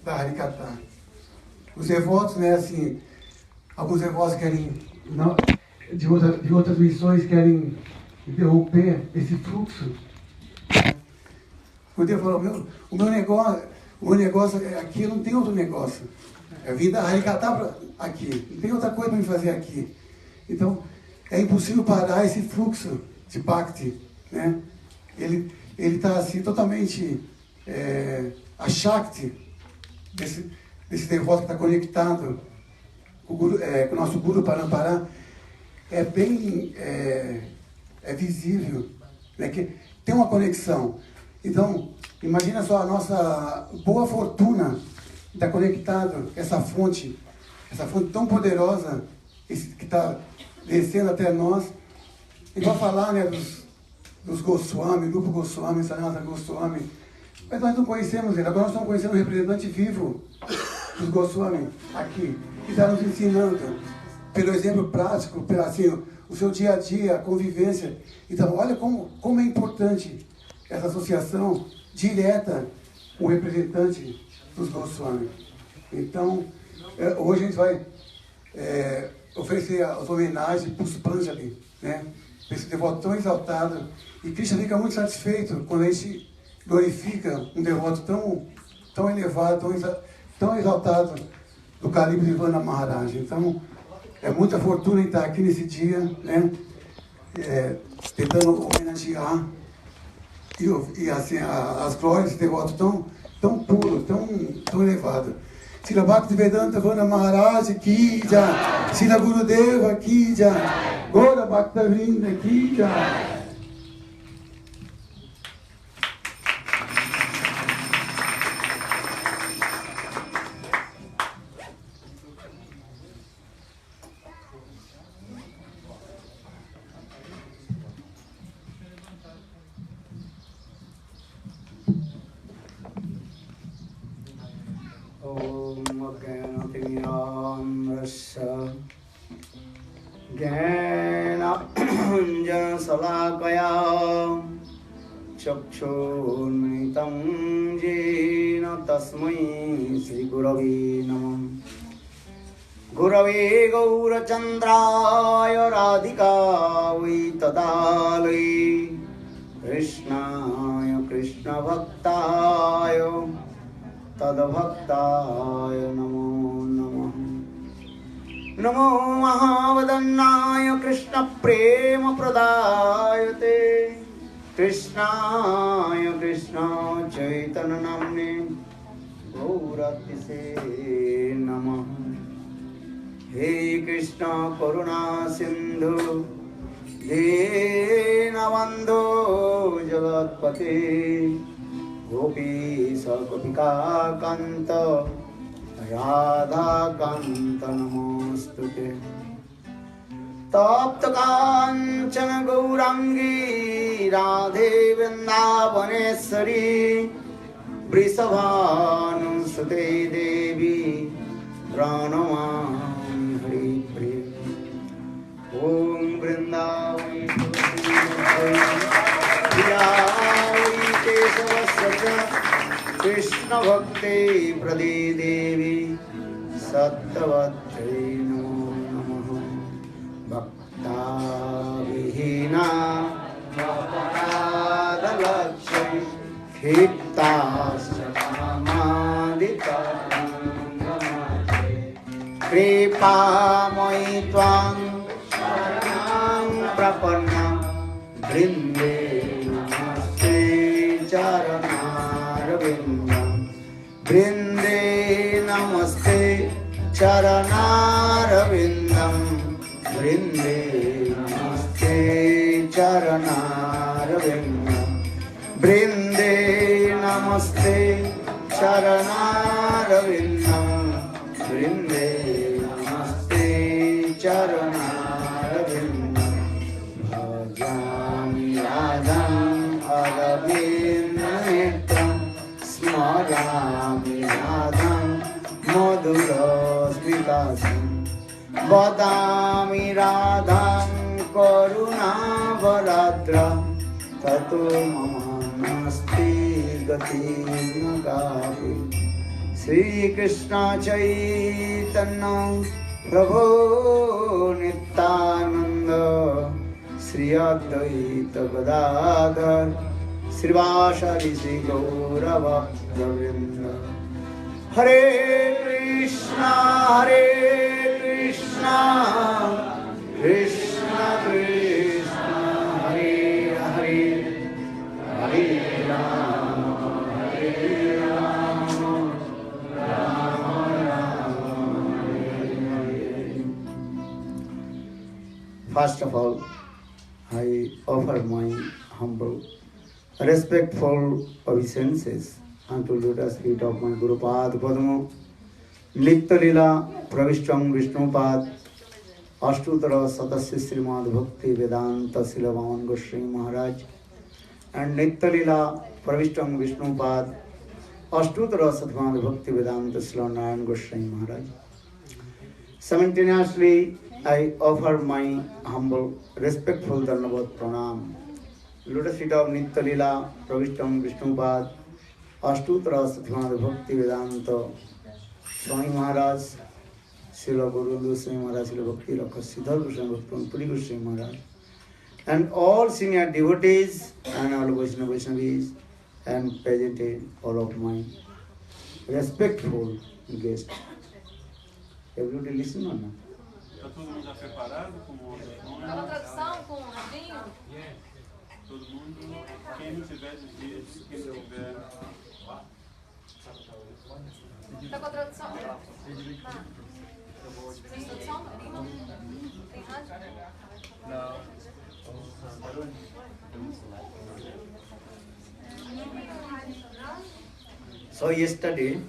da Harikata. Os devotos, né, assim, alguns devotos querem, não, de outras missões querem interromper esse fluxo. O Deus falou, o meu negócio é aqui, eu não tenho outro negócio. É vir da Harikata aqui, não tem outra coisa para me fazer aqui. Então, é impossível parar esse fluxo de Bhakti, né? Ele está assim, totalmente... a Shakti desse devoto que está conectado com o nosso Guru Parampara é bem visível, né, que tem uma conexão. Então, imagina só a nossa boa fortuna de estar conectado essa fonte tão poderosa que está descendo até nós. E vai falar, né, dos Goswami, Grupo Goswami, Sanatana Goswami. Mas nós não conhecemos ele. Agora nós estamos conhecendo o representante vivo dos Goswami aqui, que está nos ensinando, pelo exemplo prático, pelo assim, o seu dia a dia, a convivência. Então, olha como é importante essa associação direta com o representante dos Goswami. Então, hoje a gente vai oferecer as homenagens para os Panjali, né? Esse devoto tão exaltado. E Krishna fica muito satisfeito quando a gente glorifica um devoto tão elevado, tão exaltado do calibre de Vana Maharaj. Então, é muita fortuna em estar aqui nesse dia, né? Tentando homenagear e assim, as glórias desse devoto tão puro, tão elevado. Srila Bhaktivedanta Vana Maharaj ki jai, Srila Gurudeva ki jai, Gaura Bhaktavrinda ki jai. शलाकया चक्षुर्मिलितं येन तस्मै श्रीगुरवे नमः। गुरवे गौरचन्द्राय राधिकायै तदालये कृष्णाय कृष्णभक्ताय तद्भक्ताय नमो नमः। नमो महावदन्नाय कृष्ण प्रेम प्रदायते कृष्णाय कृष्ण चैतन्य नाम्ने गौरतिसे नमः। हे कृष्ण करुणा सिंधु दीनबन्धो जगत्पते गोपीश गोपिका कान्त राधा कांत नमोस्तुते। तप्त कांचन गौरांगी राधे वृंदावनेश्वरी वृषभानुसुते देवी प्रणमामि हरिप्रिये। ओम वृंदावने केशवस्य कृष्ण भक्ते प्रदे देवी सत्यवत्रे नमो नमः। भक्ता विहीना अपराधलक्ष्मी क्षिप्ताश्च कामादितरङ्गमते कृपामयि त्वां शरणं प्रपन्नं वृन्दे नमस्ते चरणारविन्दं वृन्दे नमस्ते चरणारविन्दं वृन्दे नमस्ते चरणारविन्दं वृन्दे नमस्ते चरणारविन्दं वृन्दे नमस्ते चरणारविन्दं। भजामि राधां अरविन्दनेत्रं स्मरामि राधां मधुरस्मितासं वदामि राधां करुणावराद्रां ततो मम नास्ति गतिर्न गापि Sri Krishna Chaitanya Prabhu Nityananda Sri Advaita Gadadhar Srivasari Sri Gaurava Govinda Hare Krishna Krishna Krishna Hare Hare Hare Rama Hare Rama Rama Rama Hare Hare. First of all, I offer my humble, respectful obeisances unto lotus feet of my Guru Pad Padma, Nitya Lila Pravishtam Vishnupad, Ashtutara Satasya Srimad Bhakti Vedanta Silavan Goswami Maharaj, and Nitya Lila Pravishtam Vishnupad, Ashtutara Satmad Bhakti Vedanta Silanayan Goswami Maharaj. Simultaneously, I offer my humble, respectful Dhanavad Pranam. Lotus feet of Nitya Lila Pravishtam Vishnupad, Ashtutara Satmad Bhakti Vedanta Swami Maharaj, Srila Guru Goswami Maharaj, Srila Bhakti Rakha Siddhar Goswami Bhakti Puri Goswami Maharaj, and all senior devotees and all Vaishnavis and presented all of my respectful guests. Everybody listen or not? Está todo mundo já preparado com o microfone? Tá uma tradução com o Rabinho? Todo mundo, quem não tiver de vídeo, quem não tiver... Tá com a tradução? Tá. Tem tradução? Tem rádio? Não. So yesterday,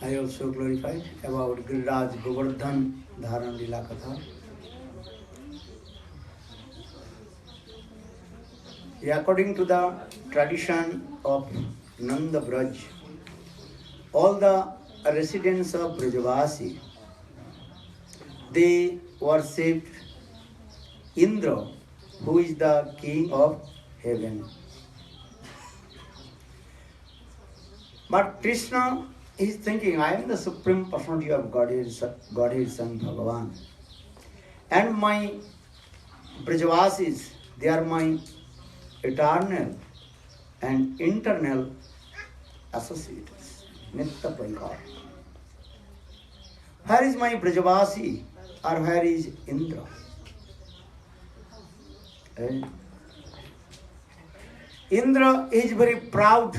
I also glorified about Giriraj Govardhan Dharan Lila Katha. According to the tradition of Nanda Braj, all the residents of Brajavasi, they worshipped Indra, who is the king of heaven. But Krishna is thinking, I am the supreme personality of Godhead Son Bhagavan. And my Brajavasis, they are my eternal and internal associates. Nitya Praikar. Where is my Brajavasi or where is Indra? Indra is very proud,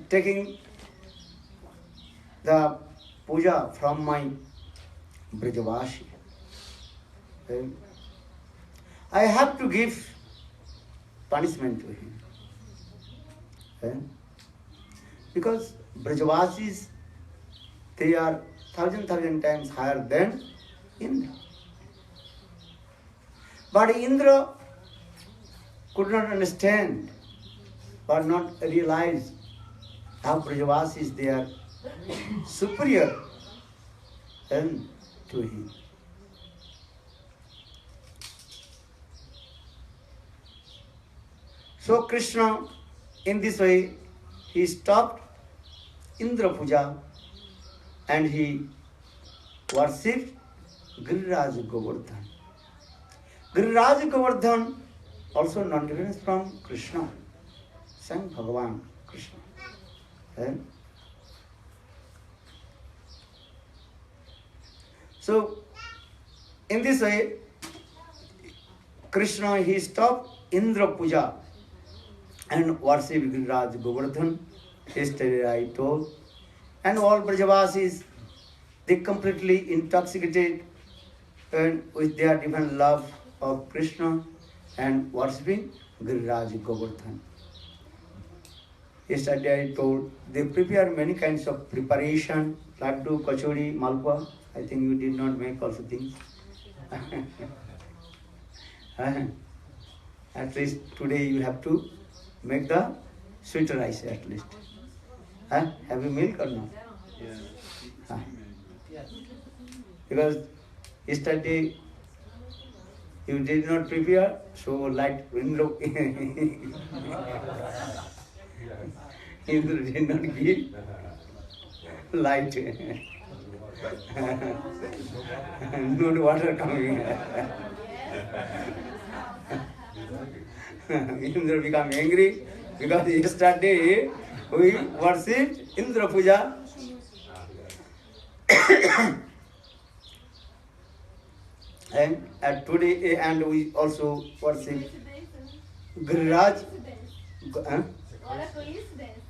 taking the puja from my Brajavashi. I have to give punishment to him. Because Brajavasis, they are thousand times higher than Indra. But Indra could not understand or not realize how Brajavasis, they are superior to him. So Krishna, in this way, he stopped Indra Puja and he worshipped Giriraj Govardhan. Giriraj Govardhan also non-different from Krishna, Sang Bhagavan Krishna. So, in this way, Krishna, he stopped Indra Puja and worshipped Giriraj Govardhan. Yesterday I told. And all Brajavasis, they completely intoxicated and with their divine love of Krishna and worshipping Giriraj Govardhan. Yesterday I told, they prepare many kinds of preparation, laddu, kachori, malpua. I think you did not make also things. At least today you have to make the sweet rice at least. Have you milk or not? Yeah. Because yesterday you did not prepare, so light window. Indra did not give light. No water coming. Indra became angry because yesterday we worshipped Indra Puja. And today and we also worship Giriraj. What a coincidence.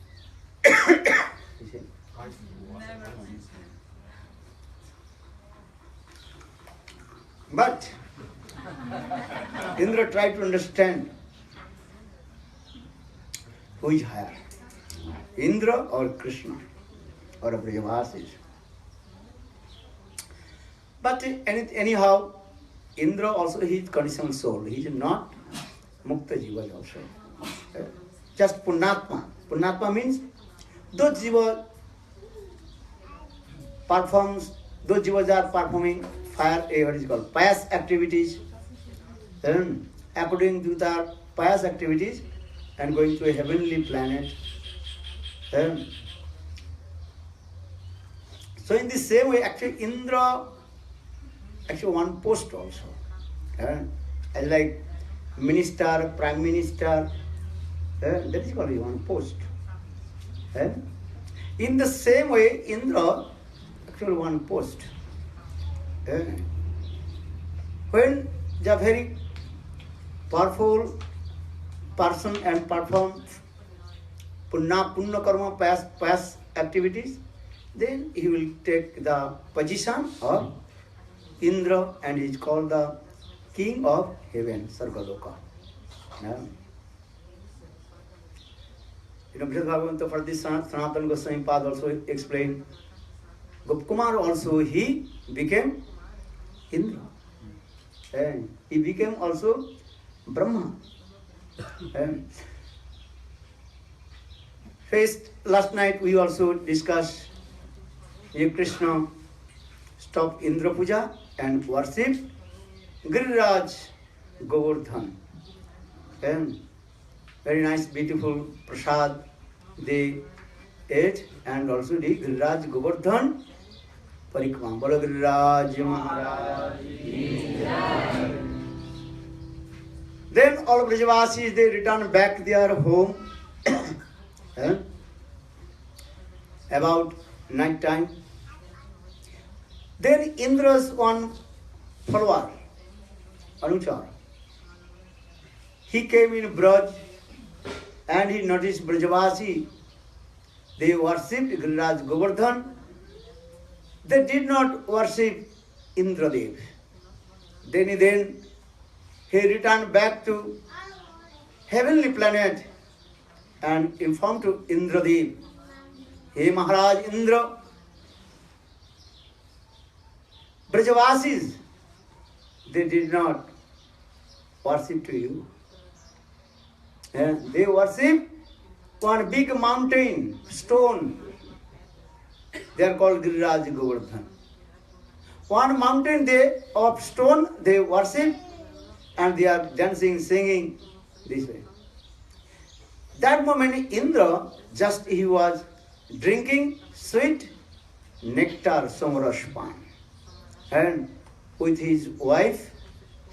But Indra tried to understand who is higher, Indra or Krishna or a Brajavasis. But anyhow, Indra also he is conditional soul. He is not Mukta Jiva also. Just Punnatma. Punnatma means those Jiva performs, those Jivas are performing what is called pious activities. Then according to their pious activities and going to a heavenly planet. So in the same way, actually Indra, actually one post also. As like minister, prime minister, that is called one post. In the same way, Indra, actually one post. When the very powerful person and perform punna karma past activities, then he will take the position of Indra and he is called the king of heaven, Sargaloka. Brihad Bhagavanta for this Sanatana Goswami Pad also explained. Gopkumar also he became Indra. And he became also Brahma. And first, last night we also discussed Krishna stopped Indra Puja and worshipped Giriraj Govardhan. And very nice, beautiful prasad they ate and also the Giriraj Govardhan Parikrama. Bolo Giriraj Maharaj. Then all Brajavasis they return back their home about night time. Then Indra's one follower, Anuchar, he came in Braj and he noticed Brajavasi, they worshipped Giriraj Govardhan. They did not worship Indradev. Then he returned back to heavenly planet and informed to Indradev, Hey Maharaj Indra, Brajavasis, they did not worship to you. And they worship one big mountain, stone. They are called Giriraj Govardhan. One mountain of stone they worship and they are dancing, singing this way. That moment Indra, just he was drinking sweet nectar Samarashpan. And with his wife,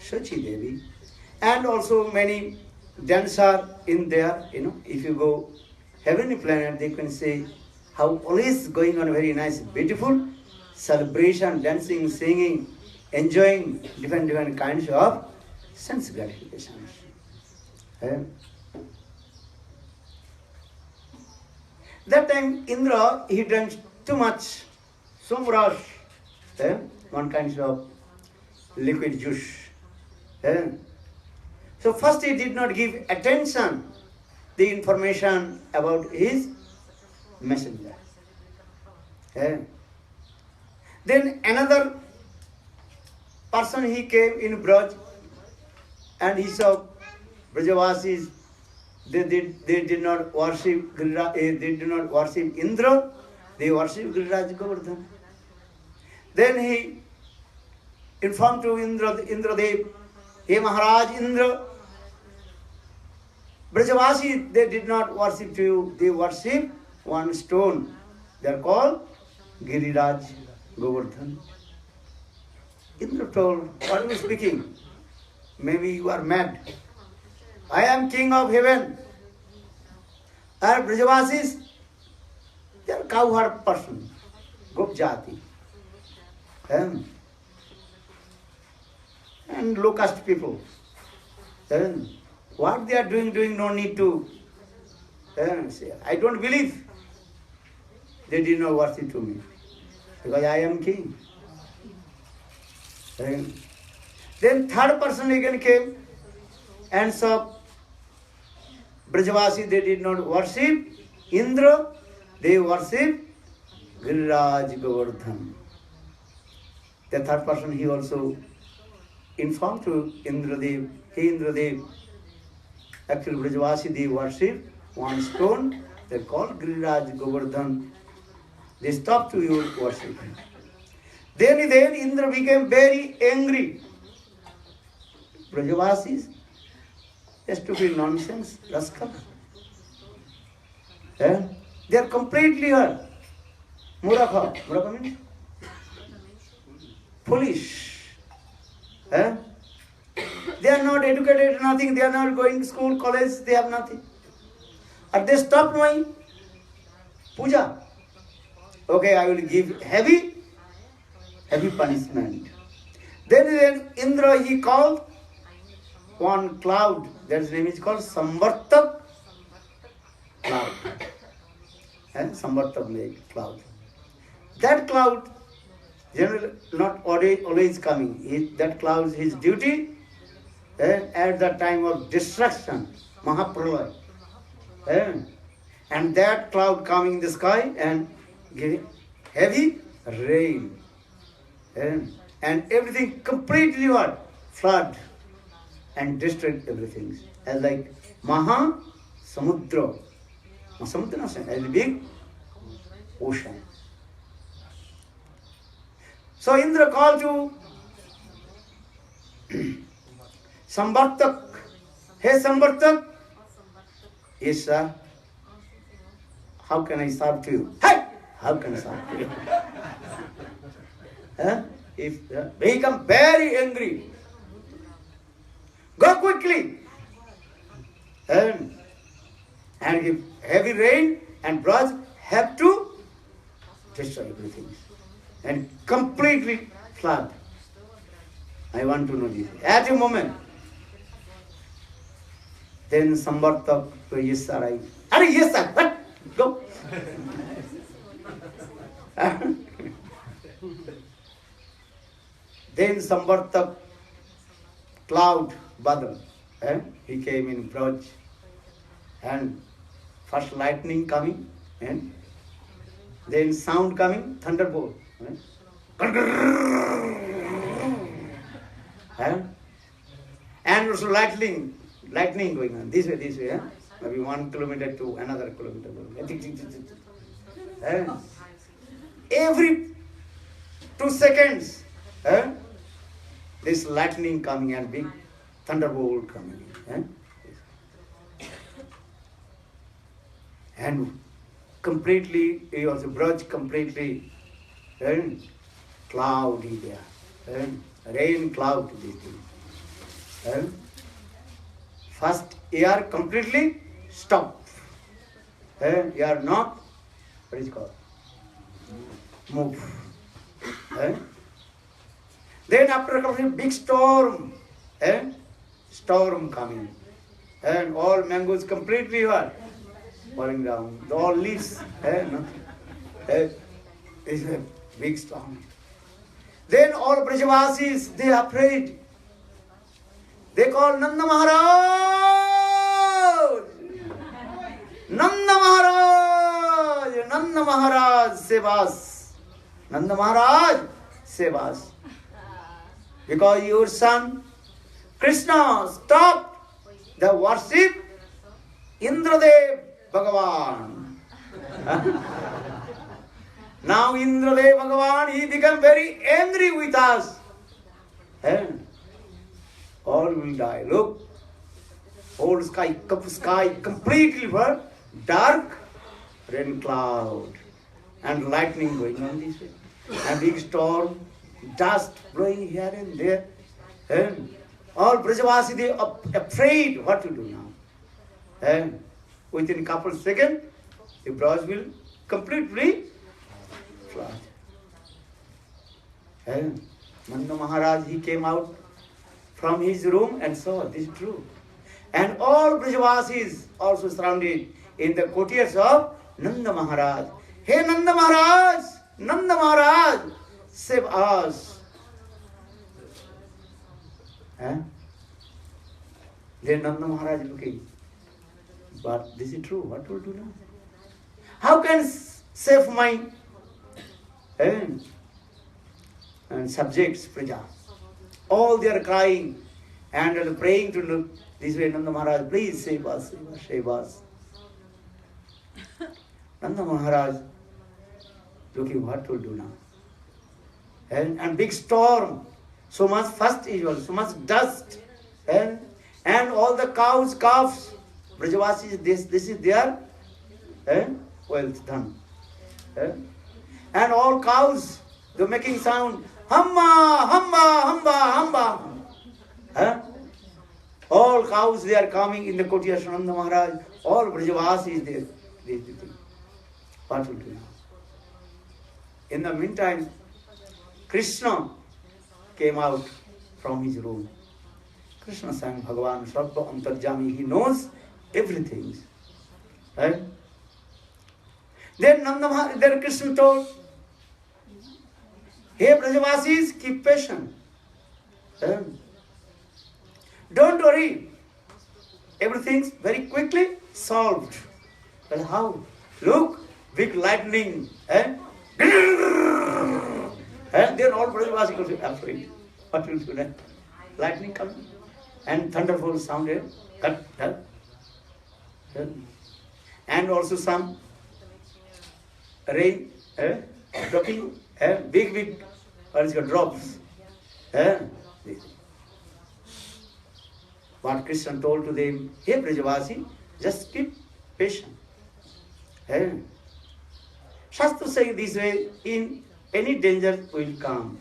Shachi Devi, and also many dancers in there, if you go heavenly planet, they can say how always going on very nice, beautiful celebration, dancing, singing, enjoying different kinds of sense gratifications. That time Indra, he drank too much somrush, one kind of liquid juice. So first he did not give attention the information about his messenger. Then another person he came in Braj and he saw Brajavasis, they did not worship they did not worship Indra, they worship Giriraj Govardhan. Then he informed to Indradev, Hey Maharaj Indra, Brajavasi, they did not worship you, they worship one stone. They are called Giriraj Govardhan. Indra told, what are you speaking? Maybe you are mad. I am king of heaven. And Brajavasis, they are cowherd person, Gop Jati. And low caste people. Then what they are doing no need to say. I don't believe. They did not worship to me. Because I am king. Then third person again came and saw Brajavasi, they did not worship Indra, they worship Giriraj Govardhan. The third person, he also informed to Indradev, hey Indradev, actually Brajavasi, they worship one stone, they called Giriraj Govardhan. They stopped to your worship. Then Indra became very angry. Brajavasis, stupid nonsense, rascal. They are completely hurt. Murakha. Murakha means foolish. They are not educated, nothing. They are not going to school, college, they have nothing. And they stopped my puja. Okay, I will give heavy punishment. Then Indra, he called one cloud, that name is called Samvartak cloud. Samvartak cloud. That cloud, generally not always coming. That cloud is his duty at the time of destruction, Mahapralaya. And that cloud coming in the sky and giving heavy rain. And everything completely what? Flood and destroyed everything. As like Maha Samudra. Samudra as a big ocean. So Indra called to Samvartak. Hey Samvartak. Yes sir. How can I serve to you? Hey! How can I serve to you? If he become very angry, go quickly. And if heavy rain and floods have to destroy everything and completely flood. I want to know this. At a moment, then Samvartak, yes sir, yes sir, what? Go. Then Samvartak cloud, Badal, he came in Braj, and first lightning coming, and then sound coming, thunderbolt. And also lightning going on, this way, maybe 1 kilometer to another kilometer. Every 2 seconds, this lightning coming and big thunderbolt coming in. And completely, he also Braj completely cloudy there. Rain cloud this thing. First air completely stop. Air not, what is it called? Move. Then after a big storm, storm coming. And all mangoes completely what? Falling down. All leaves. It's a big storm. Then all Brajavasis, they are afraid. They call Nanda Maharaj. Nanda Maharaj. Nanda Maharaj Sevas. Nanda Maharaj Sevas. Because your son Krishna stopped the worship Indradev Bhagavan. Now Indradev Bhagavan, he become very angry with us. All will die. Look, Whole sky completely were dark, rain cloud, and lightning going on this way. A big storm, dust blowing here and there. And all Brajavasi, they are afraid what to do now. And within a couple of seconds, the Braj will completely flood. And Nanda Maharaj, he came out from his room and saw this is true. And all Brajavasis also surrounded in the courtiers of Nanda Maharaj. Hey Nanda Maharaj! Nanda Maharaj! Save us! Then Nanda Maharaj looking. But this is true. What will do now? How can save my and subjects, Praja? All they are crying and praying to this way, Nanda Maharaj, please save us, save us, save us. Nanda Maharaj looking what to do now. And big storm, so much festival, so much dust, and all the cows, calves, Brajavasis, this is their wealth done. And all cows, they're making sound, Hamba, Hamba, Hamba, Hamba. All cows, they are coming in the courtyard of Nanda Maharaj. All Brajavasis, they what will do now? In the meantime, Krishna came out from his room. Krishna sang Bhagavan Sarva Antarjami. He knows everything. Right? Then Krishna told, hey Brajavasis, keep patient. Don't worry. Everything's very quickly solved. Well, how? Look, big lightning. And then all Brajavasis will be afraid. What will do then? Lightning coming and thunderful sounded. And also some rain dropping, big what is called drops. But Krishna told to them, hey Brajavasi, just keep patient. Shastra saying this way, in any danger will come.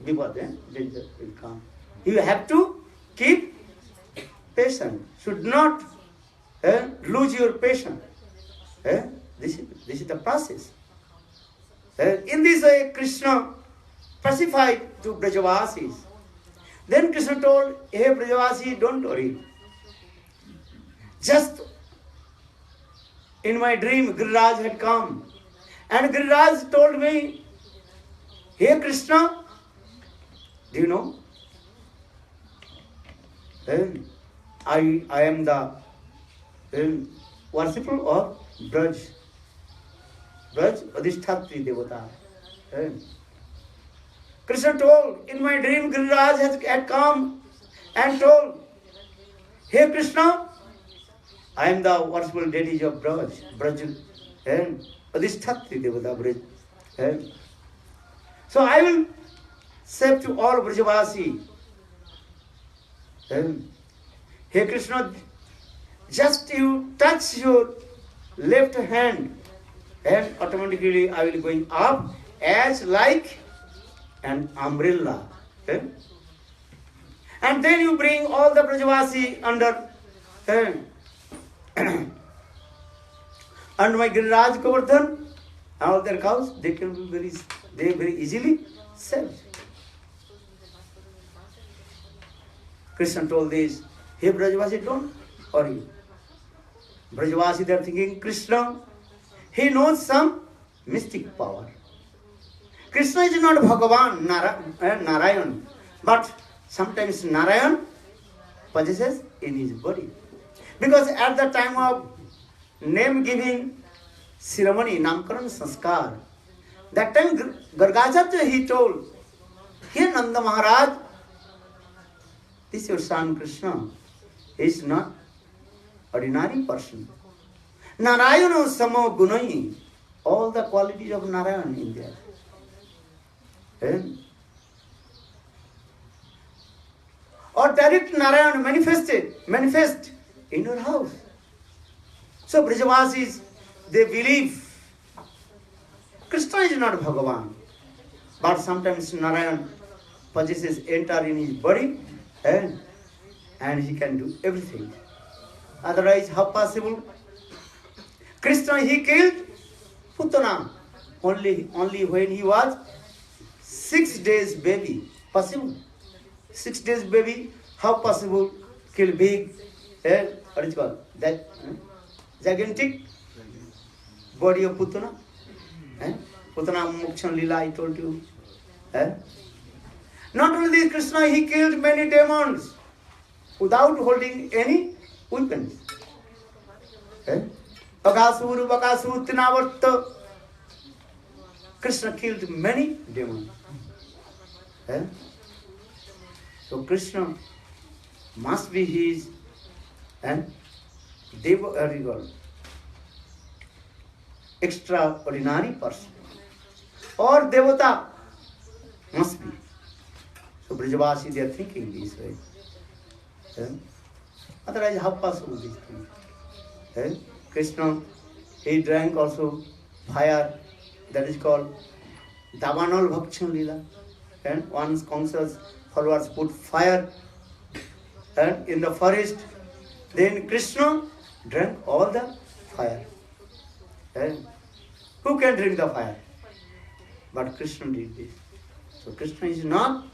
Because danger will come. You have to keep patient. Should not lose your patience. This is the process. In this way, Krishna pacified to Brajavasis. Then Krishna told, hey Brajavasi, don't worry. Just in my dream, Giriraj had come. And Giriraj told me, hey Krishna, do you know? I am the worshipper of Braj. Braj, Adhishthatri Devata. Krishna told, in my dream, Giriraj had come and told, hey Krishna, I am the worshipful deity of Braj. Braj, Adhishthatri Devata Braj. So I will say to all Brajavasi, hey Krishna, just you touch your left hand and automatically I will going up as like an umbrella. And then you bring all the Brajavasi under my Giriraj Govardhan, all their cows, they can be very easily saved. Krishna told this, hey Brajavasi, don't worry. Brajavasi, they are thinking, Krishna, he knows some mystic power. Krishna is not Bhagavan, Narayan, but sometimes Narayan possesses in his body. Because at the time of name giving ceremony, Namkaran Sanskar, that time Gargacharya he told, here Nanda Maharaj, this is your son Krishna, he is not ordinary person. Narayana Samo Gunai, all the qualities of Narayan in there. Or direct Narayan manifest in your house. So Brajavasis, they believe Krishna is not Bhagavan, but sometimes Narayan possesses enter in his body and he can do everything. Otherwise, how possible? Krishna, he killed Putana only when he was 6 days baby. Possible? 6 days baby, how possible? Kill big, what is it called? That gigantic body of Putana. Putana Mokshan Lila, I told you. Not only this, Krishna, he killed many demons without holding any weapons. Bakasur, Tinavarta. Krishna killed many demons. So Krishna must be his extraordinary person. Or Devata must be. So Brajavasi, they are thinking this way. Otherwise, how possible these things? Krishna, he drank also fire, that is called Davanal Bhakshan Lila. And one's conscious followers put fire in the forest. Then Krishna drank all the fire. Who can drink the fire? But Krishna did this. So Krishna is not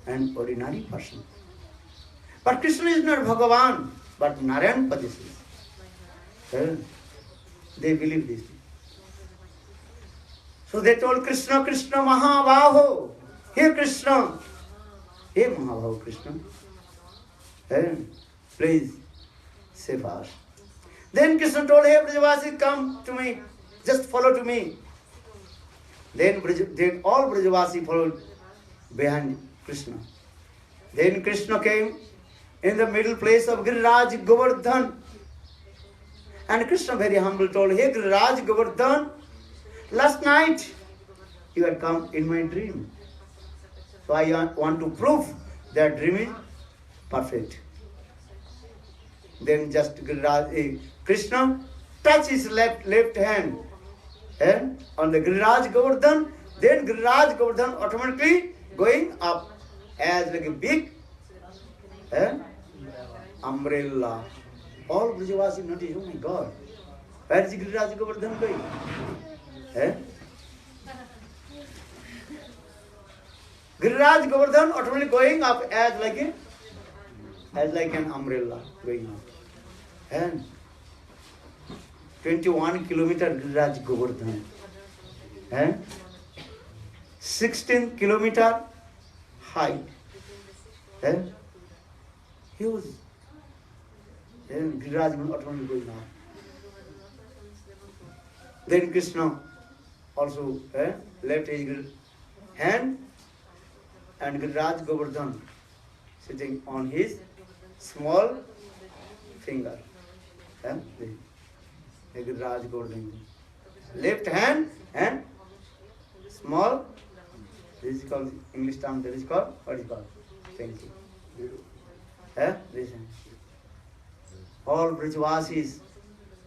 an ordinary person. But Krishna is not Bhagavan, but Narayan possesses. They believe this. So they told Krishna, Krishna Mahabaho. Hey Krishna. Hey Mahabaho Krishna. Please save us. Then Krishna told, hey Brajavasi, come to me. Just follow to me. Then all Brajavasi followed behind Krishna. Then Krishna came in the middle place of Giriraj Govardhan. And Krishna very humble told, hey Giriraj Govardhan, last night you had come in my dream. So I want to prove that dream is perfect. Then just Krishna touch his left hand on the Giriraj Govardhan. Then Giriraj Govardhan automatically going up as like a big umbrella. All Brajavasi notice, oh my God, where is Giriraj Govardhan going? Giriraj Govardhan automatically going up as like an umbrella going up. And 21 kilometer Giriraj Govardhan. And 16 kilometer height. And huge. And Giriraj automatically going up. Then Krishna also left his hand and Giriraj Govardhan sitting on his small finger. Giriraj Govardhan. Left hand and small, this is called, English term, that is called, what is called? Thank you. Listen. All Brajavasis,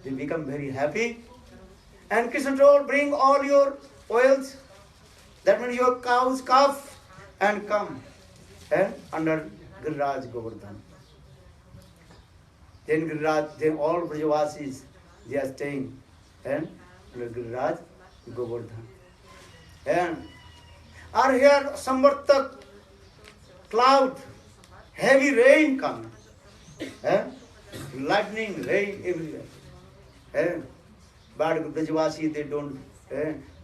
they become very happy. And Krishna told, bring all your oils, that means your cow's calf, and come under Giriraj Govardhan. Then all Brajavasis, they are staying under Giriraj Govardhan. And are here Samvartak cloud, heavy rain coming. Lightning, rain everywhere. But Brajavasi, they don't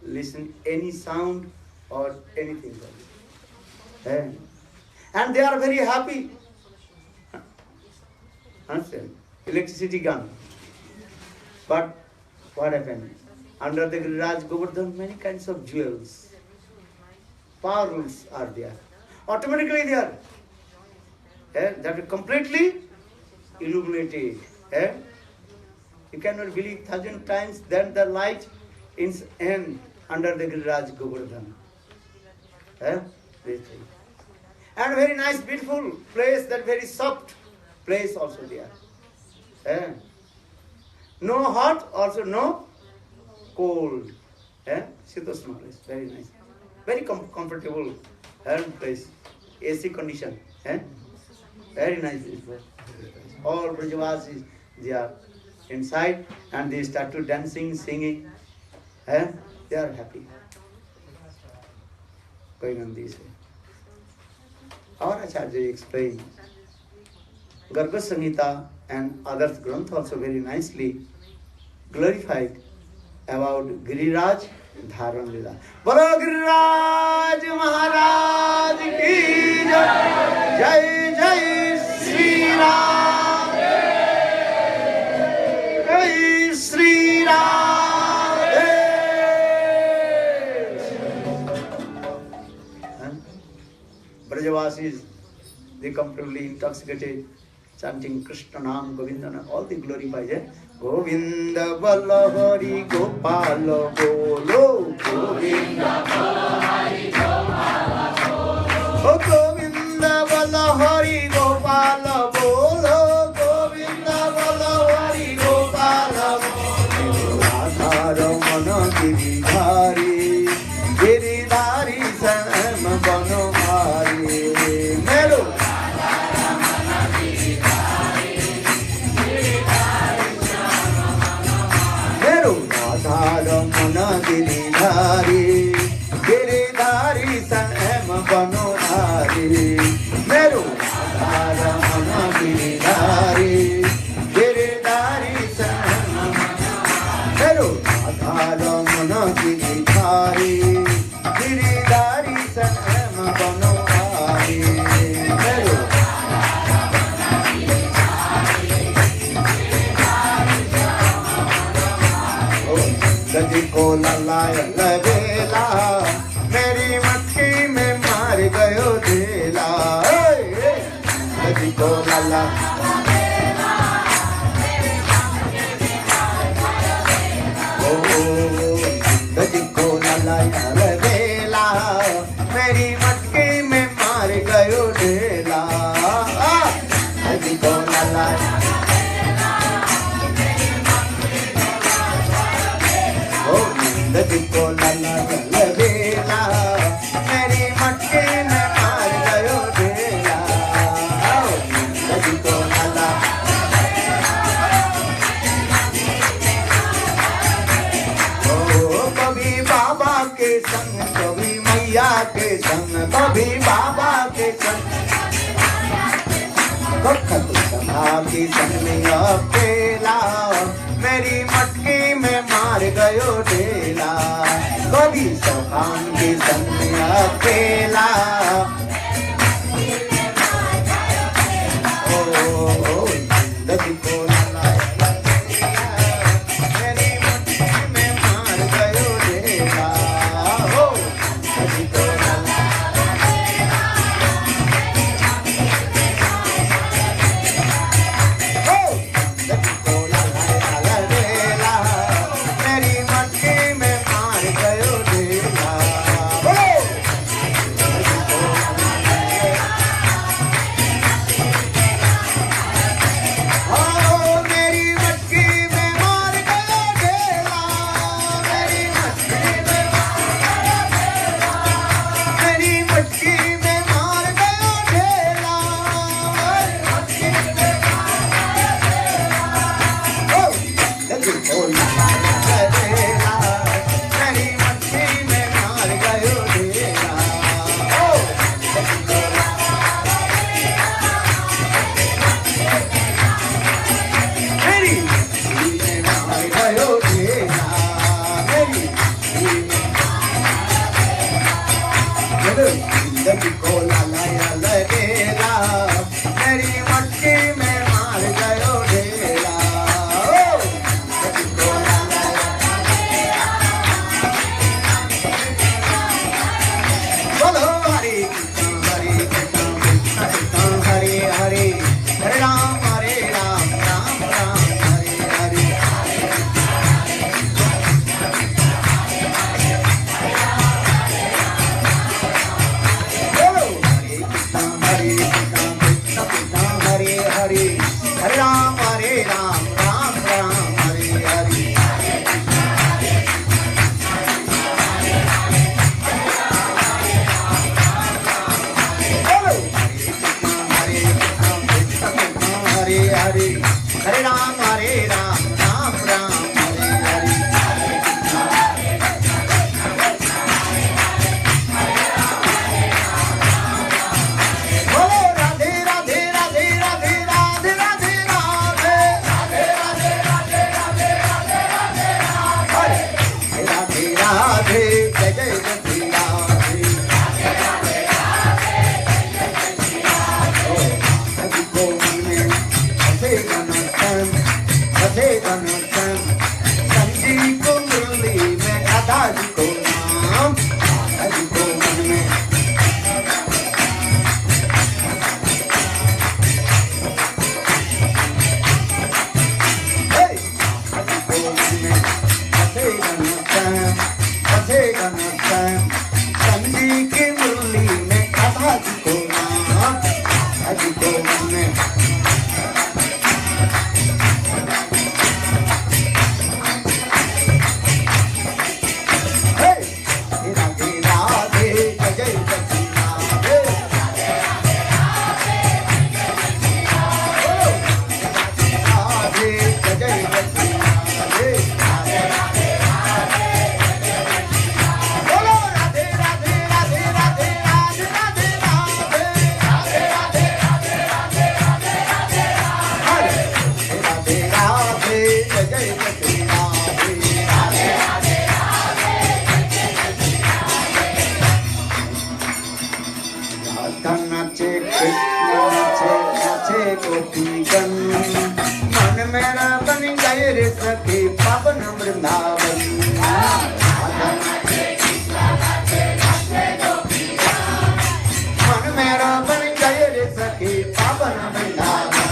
listen any sound or anything. And they are very happy. Understand? Electricity gone. But what happened? Under the Giriraj Govardhan, many kinds of jewels, pearls are there. Automatically they are. That are completely illuminated. You cannot believe 1,000 times than the light in under the Giriraj Govardhan. And very nice, beautiful place, that very soft place also there. Eh? No hot, also no cold. Eh? Shitosna place, very nice. Very comfortable place. AC condition. Eh? Very nice. All Brajavasis, they are inside and they start to dancing, singing. Eh? They are happy. Going on this way. Our Acharya explained Garga Samhita and other Granth also very nicely glorified about Giriraj Dharan Lila. Bolo Giriraj Maharaj ki jai, jai jai Sri Ram, jai Sri Ram. Brajavasis, they completely intoxicated, chanting Krishna Nam, Govinda Nam, all the glorified. Eh? Govinda Bala Hari Gopala Bolo, Govinda Bala Hari Gopala Bolo. Oh, Govinda Bala Hari Gopala Bolo, Govinda Bala Hari Gopala Bolo. Radha Ramana Giridhari, Giridhari Sam Banamari. Melo. Ramana Giridhari, Giridhari Sam Banodhari. Meru Ramana Giridhari, Giridhari Sam. Meru Ramana Giridhari, Giridhari Sam Banodhari. Meru गदी को ललाय लगेला, मेरी मटकी में मार गयो ढेला। गदी को लला गदी को ललाय लगेला, मेरी मटकी में मार गयो ढेला। गदी को ललाय नदी को लला लगेला, मेरी मटकी में मार गयो ढेला। नदी को लला कभी बाबा के संग, कभी मैया के संग, कभी बाबा के संग, सभा की संग में अकेला, मेरी मटकी में मार गयो ढेला। कभी सभान के संग में अकेला, नदी को लला मेरी मटकी में मार गयो ढेला। नदी को लला सखी पावन वृंदावन मन मेरा बन गए रे सखी पावन वृंदावन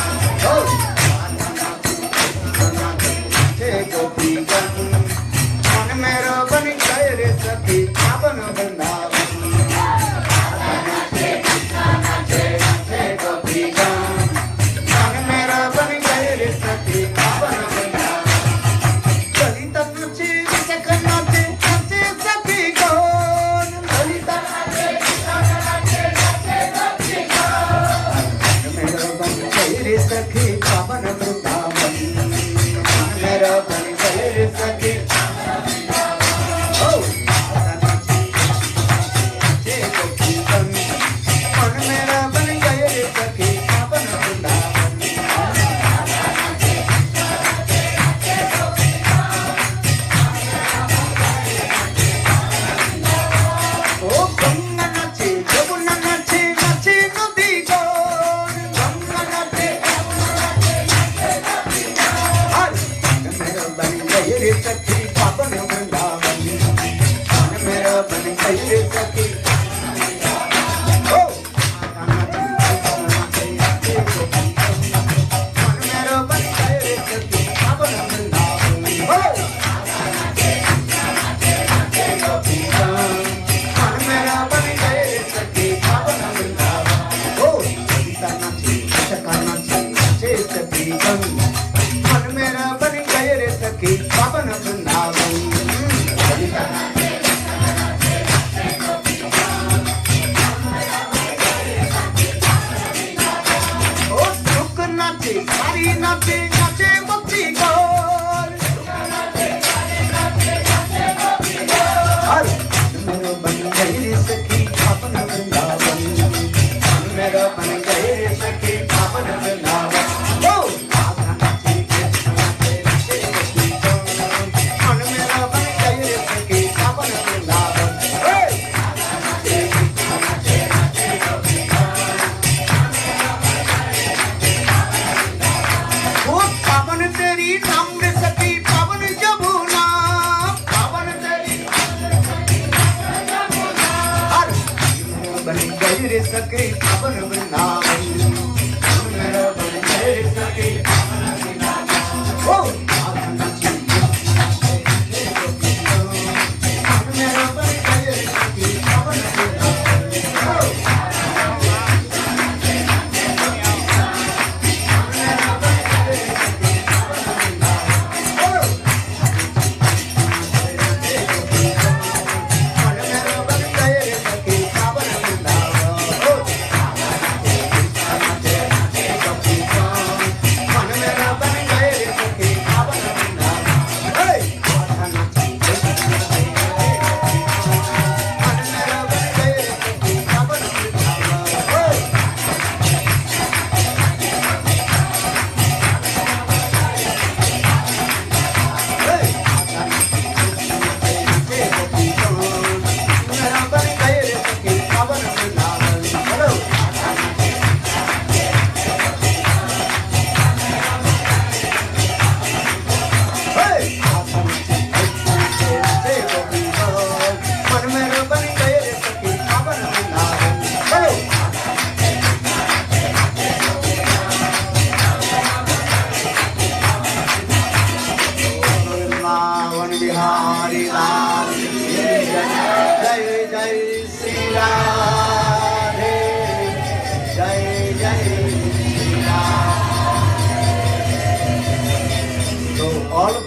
गोपीगण मन मेरा बन गए रे सखी पावन Vrindavan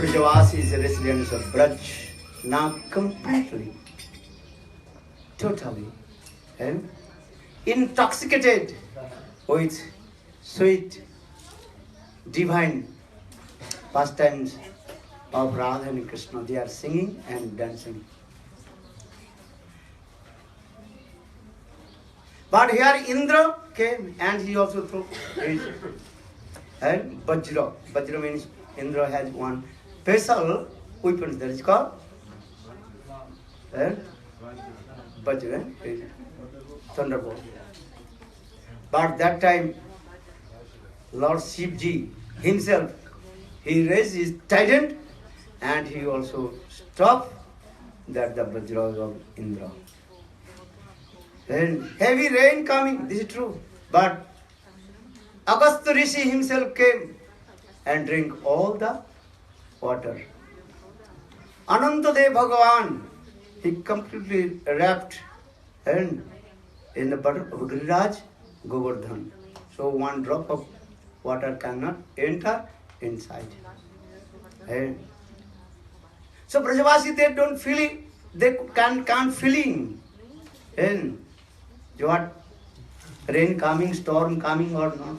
Brajavasis, residents of Braj, now completely, totally, and intoxicated with sweet, divine pastimes of Radha and Krishna. They are singing and dancing. But here Indra came and he also took his and Vajra. Vajra means Indra has one special weapon that is called Vajra, thunderbolt. But that time Lord Shivji himself, he raised his trident and he also stopped that the Vajraj of Indra. Then heavy rain coming, this is true. But Agastya Rishi himself came and drank all the water. Anantadev Bhagavan, he completely wrapped and in the butter of Giriraj Govardhan. So one drop of water cannot enter inside. And so Brajavasi, they don't feel it, they can't feeling. And what? Rain coming, storm coming or not?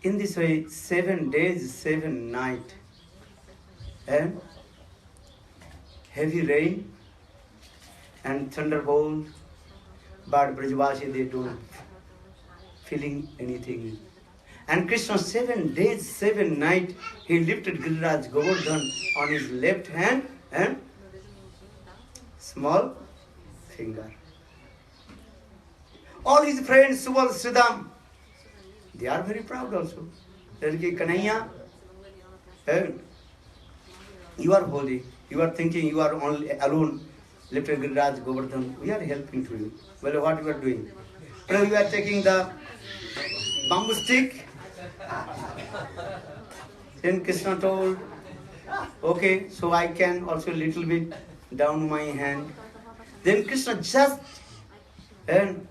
In this way, 7 days, 7 nights, and heavy rain and thunderbolt, but Brajavasi, they don't feeling anything. And Krishna 7 days, 7 nights, he lifted Giriraj Govardhan on his left hand and small finger. All his friends, Subal, Sridham, they are very proud also. They are saying, Kanhaiya, you are holy. You are thinking you are only alone, lifted Giriraj Govardhan. We are helping to you. Well, what you are doing? Well, you are taking the bamboo stick. Then Krishna told, okay, so I can also little bit down my hand. Then Krishna just and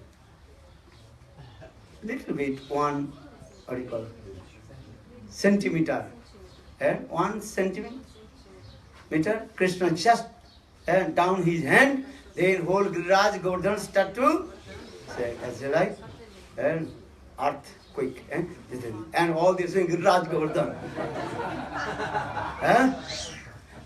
little bit, what do you call it? Centimeter. And 1 centimeter, Krishna just and down his hand, then whole Giriraj Govardhan start to say, as like and earthquake. And all this in Giriraj Govardhan.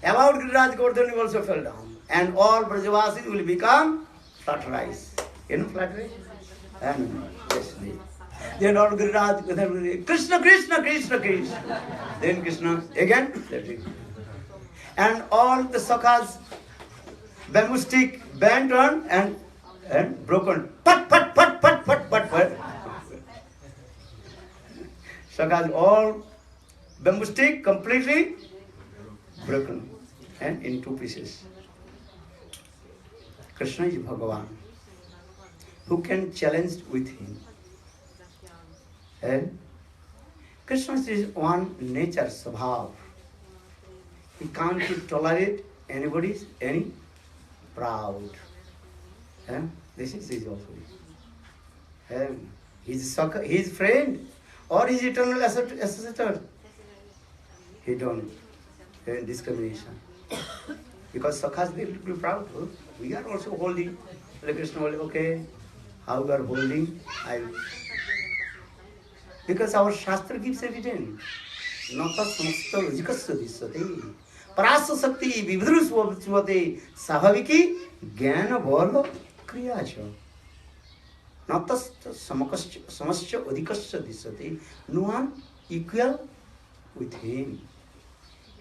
About Giriraj Govardhan he also fell down. And all Brajavasis will become flat rice. You know flat rice? And yes, then all Giriraj, Krishna, Krishna, Krishna, Krishna. Then Krishna again let it. And all the sakhas, bamboo stick bent on and broken. Pat, pat, pat, pat, pat, pat, pat. Sakhas all bamboo stick completely broken and in 2 pieces. Krishna is Bhagavan. Who can challenge with him? And Krishna is one nature, Svabhav. He can't tolerate anybody's any proud. And this is his also. And his friend or his eternal associate. He don't discrimination. Because Sakhas, they will be proud. We are also holding. Like Krishna, okay, how you are holding? Because our Shastra gives evidence. Nata samasta logikasya disyate. Parasa sakti vividru svate sahaviki jnana bala kriyacha. Nata samasya adhikasya disyate. No one equal with him.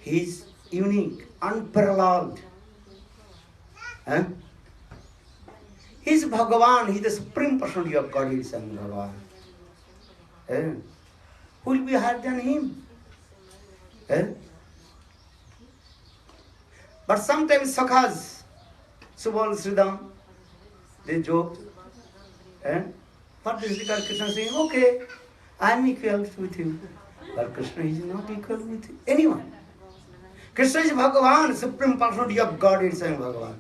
He is unique, unparalleled. He is Bhagavan, he is the supreme personality of God, he is Bhagavan. Who will be higher than him? But sometimes Sakhas, Subal, Sridham, they joke. But this is Krishna saying, okay, I am equal with you. But Krishna is not equal with anyone. Krishna is Bhagavan, supreme personality of God, it is Bhagavan.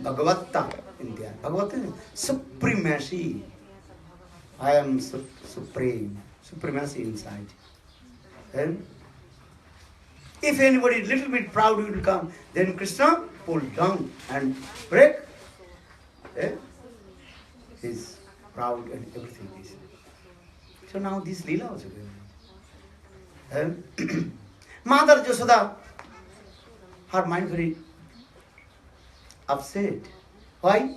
Bhagavatta in there. Bhagavatta is supremacy. I am supreme. Supremacy inside. And if anybody is little bit proud will come, then Krishna pull down and break his proud and everything is. So now this Leela also going. Mother Jasoda, her mind very upset. Why?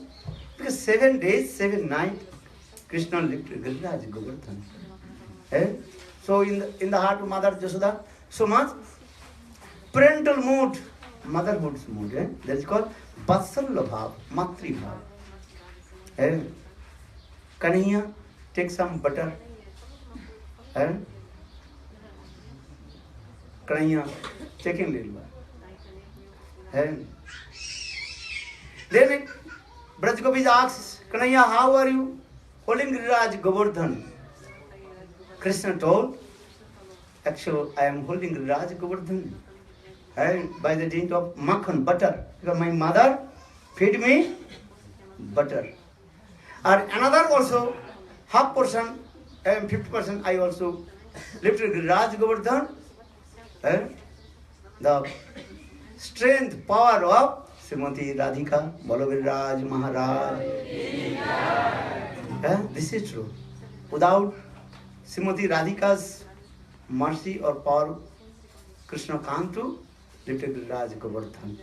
Because 7 days, 7 nights, Krishna lifted Giriraj Govardhan. So in the heart of Mother Jasoda, so much parental mood, motherhood's mood. That is called Vatsalya Bhav, Matri Bhav. Kanhaiya, take some butter. Kanhaiya, taking little one. And then Braj Gopi asks, Kanhaiya, how are you holding Giriraj Govardhan? Krishna told, actually, I am holding Giriraj Govardhan. And by the dint of makhan, butter, because my mother feed me butter. Or another also, half portion, 50% I also lifted Giriraj Govardhan. And the strength, power of Srimati Radhika, Balaviraj Maharaj. This is true. Without Srimati Radhika's mercy or power, Krishna can't do lifted Giriraj Govardhan.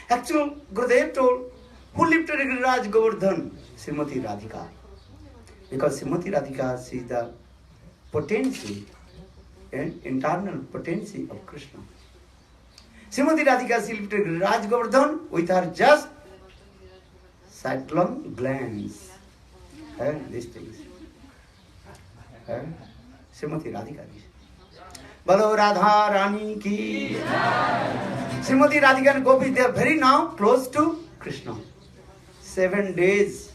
Actually, Gurudev told, who lifted Giriraj Govardhan? Srimati Radhika. Because Srimati Radhika sees the potency and internal potency of Krishna. Srimati Radhika lifted Giriraj Govardhan with her just sidelong glance. These things. Srimati Radhika. Balo Radha Rani ki. Srimati Radhika and Gopi, they are very now close to Krishna. 7 days,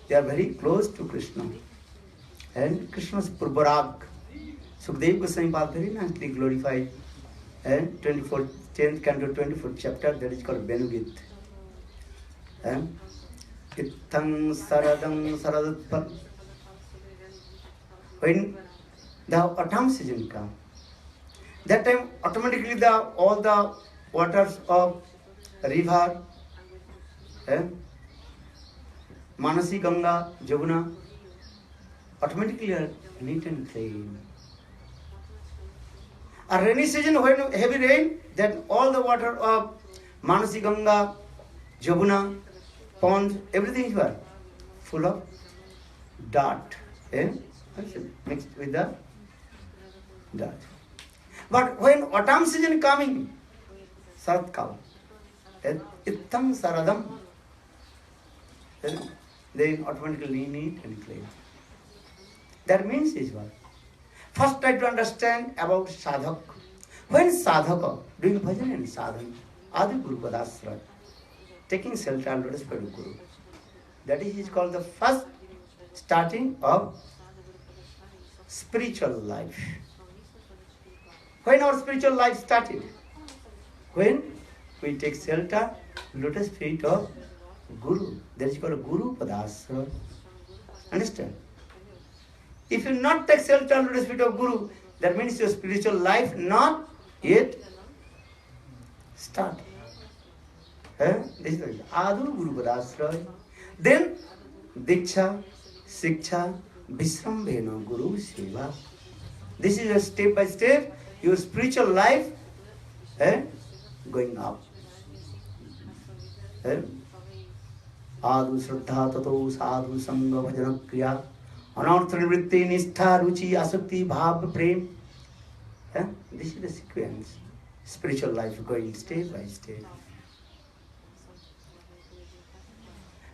they are very close to Krishna. And Krishna's Purbarag. Sukdev Goswami Pad very nicely glorified. And 10th canto, 24th chapter, that is called Venugit. Ittang Saradam Saradutpal. When the autumn season comes, that time automatically all the waters of river, Manasi, Ganga, Jamuna, automatically are neat and clean. A rainy season, when heavy rain, then all the water of Manasi, Ganga, Jamuna, pond, everything is what? Full of dirt. Mixed with the dirt. But when autumn season coming, Sarat Kal, Ittam Saradam, then automatically neat and clean. That means is what? First try to understand about sadhak. When sadhaka, doing bhajan and sadhana, Adi Guru Padasra, taking shelter and lotus feet of Guru. That is called the first starting of spiritual life. When our spiritual life started? When we take shelter, lotus feet of Guru. That is called Guru Padasra. Understand? If you not take shelter, lotus feet of Guru, that means your spiritual life not yet start. This is Adu Guru Padasra. Then Diksha, Siksha, Visrambhena Guru Seva. This is a step by step, your spiritual life going up. Adu Shraddha Tato Sadhu Sangha Bhajana Kriya Anartha Nivritti Nistha Ruchi Asakti Bhav Prem. This is the sequence. Spiritual life going step by step.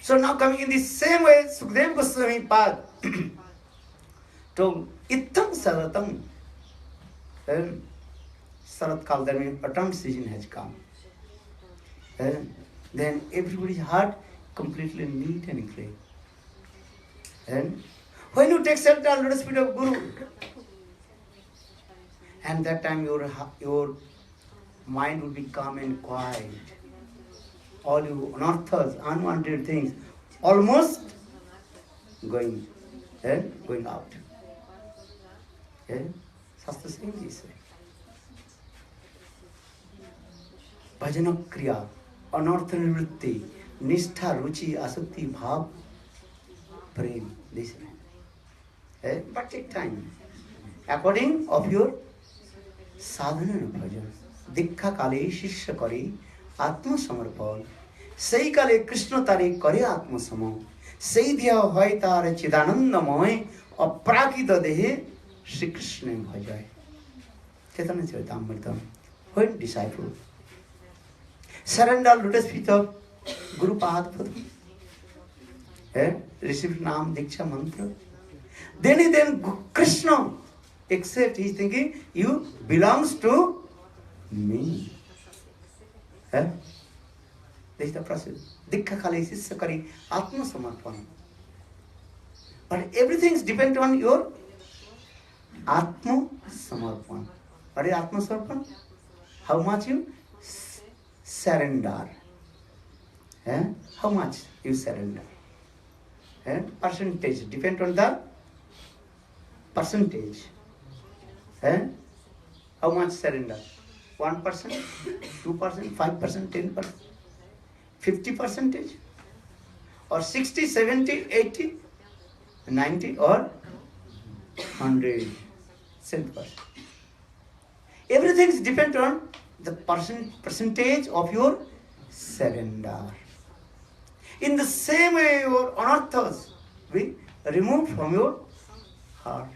So now coming in the same way, Sukdev Goswami Pad told Ittam Saratam. Sarat Kal, that means autumn season has come. Then everybody's heart completely neat and clean. And when you take shelter under the spirit of Guru, and that time your mind will be calm and quiet. All you unearthers, unwanted things, almost going out. Shastra saying this way. Bhajana Kriya, Anartha Nivritti, Nishtha Ruchi Asakti Bhav Prem. This way. But take time. According of your sadhana and bhajan. Dikha Kale Shishya Kare Atma Samarpan. Sei Kale Krishna Tare Kare Atma Samam. Sei Dhya Hoy Tare Chidananda Moy Aprakita Dehe Shri Krishna Bhajay. Chaitanya Charitamrita. When disciple surrender lotus feet of Guru Pad Padma, receive Nam Diksha Mantra. Then Krishna except he is thinking, you belongs to me. This is the process. Dikha khali sisya kari atma samarpan. But everything is dependent on your atma samarpan. What is atma samarpan? How much you surrender. How much you surrender. Percentage depend on the percentage. How much surrender? 1%, 2%, 5%, 10%, 50%, or 60, 70, 80, 90, or 100%. Everything is depend on the percentage of your surrender. In the same way, your anarthas will remove from your heart.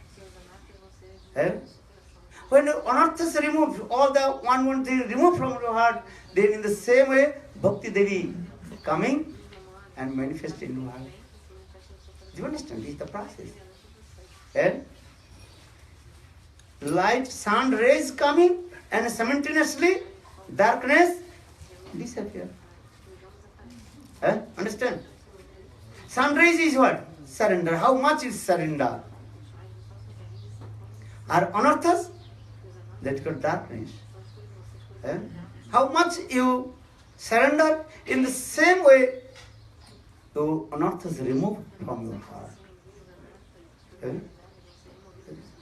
When anarthas are removed, all the one thing removed from your heart, then in the same way, Bhakti Devi coming and manifesting in your heart. Do you understand? This is the process. And light, sun rays coming, and simultaneously darkness disappear. Understand? Sun rays is what? Surrender. How much is surrender? Are anarthas? That got darkness. How much you surrender, in the same way, the anarthas removed from your heart.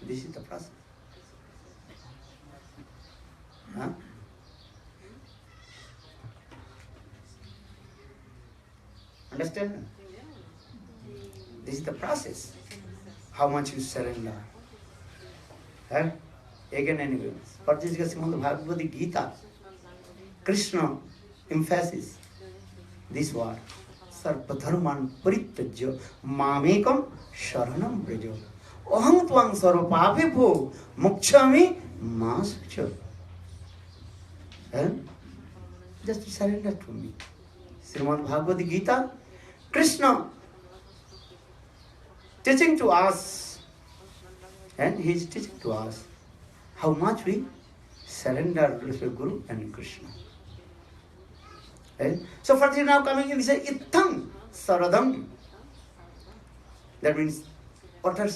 This is the process. Understand? This is the process. How much you surrender. Again and again. For this Srimad Bhagavad Gita, Krishna emphasis this word. Sarpadharman parityajya mamekam sharanam braja. Aham tvang sarvapapebho mokshami masukcha. Just surrender to me. Srimad Bhagavad Gita, Krishna teaching to us, and he is teaching to us how much we surrender to Guru and Krishna. So further now coming in, he says, Ittham Saradam. That means autumn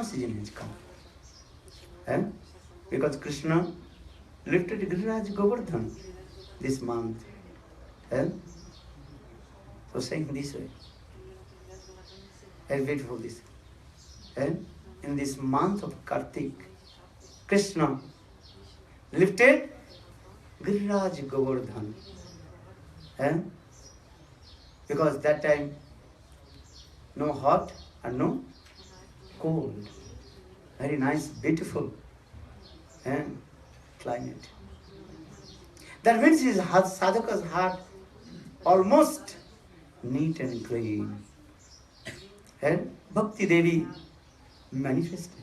season has come. Because Krishna lifted Giriraj Govardhan this month. So saying this way. And wait for this. In this month of Kartik, Krishna lifted Giriraj Govardhan. Because that time no hot and no cold. Very nice, beautiful climate. That means his sadhaka's heart almost neat and clean. And Bhakti Devi manifested.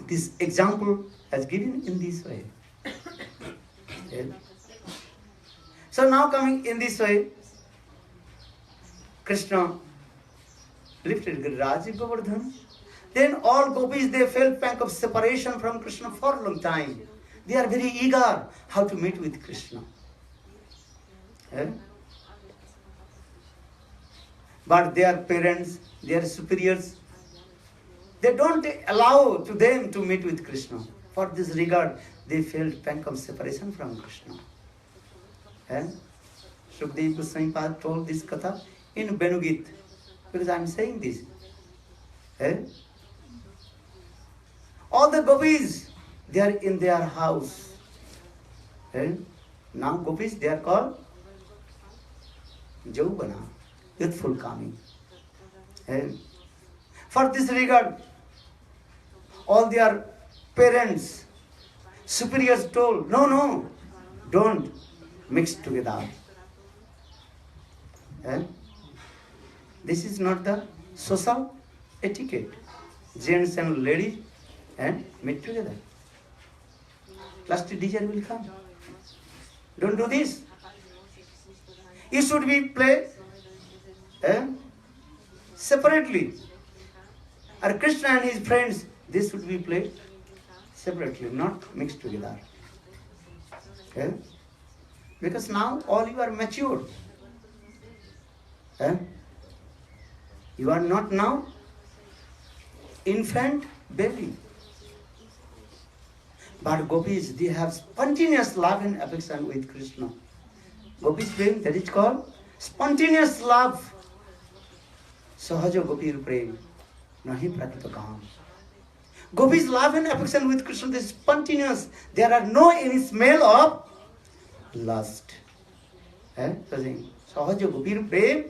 This example has given in this way. So now coming in this way, Krishna lifted Giriraj Govardhan. Then all gopis, they felt pang of separation from Krishna for a long time. They are very eager how to meet with Krishna. But their parents, their superiors, they don't allow to them to meet with Krishna. For this regard, they felt pang of separation from Krishna. Shukdev Goswami Pad told this katha in Benugit, because I am saying this. All the gopis, they are in their house. Now gopis, they are called Jaubana, youthful coming. For this regard, all their parents, superiors told, no, don't mix together. This is not the social etiquette. Gents and ladies meet together. Plastic danger will come. Don't do this. You should be play separately. Or Krishna and his friends, this should be played separately, not mixed together. Eh? Because now all you are matured. Eh? You are not now infant baby. But gopis, they have spontaneous love and affection with Krishna. Gopis prem, that is called spontaneous love. Sahaja gopir prem, nahi prakita kaam. Gopis love and affection with Krishna, they is spontaneous. There are no any smell of lust. Sahaja gopir prem,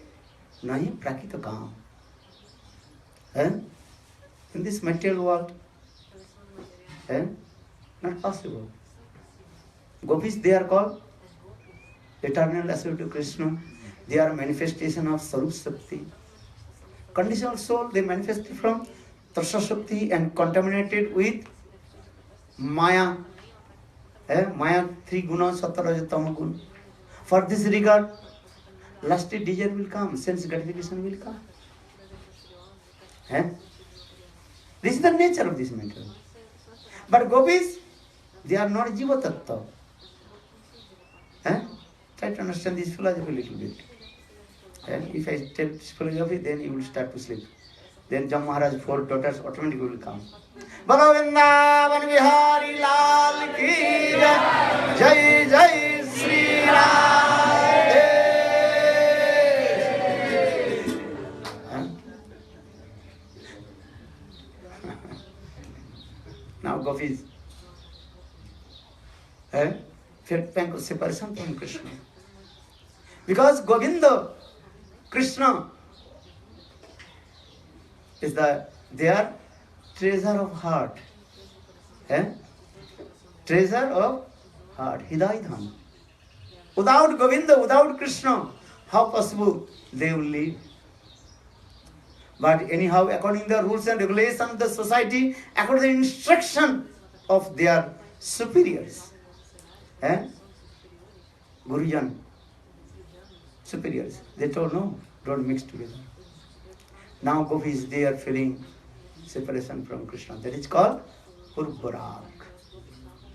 nahi prakita kaam. In this material world, not possible. Gopis, they are called eternal associate to Krishna. They are manifestation of Sarup Shakti. Conditional soul, they manifest from Trasha Shakti and contaminated with Maya. Maya, 3 guna, Sattva, Tama guna. For this regard, lusty desire will come, sense gratification will come. This is the nature of this matter. But gopis, they are not Jiva Tattva. Try to understand this philosophy a little bit. If I tell this philosophy, then you will start to sleep. Then Jam Maharaj 4 daughters automatically will come. Bolo Vrindavan Vihari Lal Ki Jai, Jai Jai Sri Ram. Now gopis, felt separation from Krishna. Because Govinda, Krishna, is their treasure of heart. Treasure of heart, Hidayadham. Without Govinda, without Krishna, how possible they will live? But anyhow, according to the rules and regulations of the society, according to the instruction of their superiors, Gurujan, superiors, they told no, don't mix together. Now gopis, they are feeling separation from Krishna. That is called Purvarag.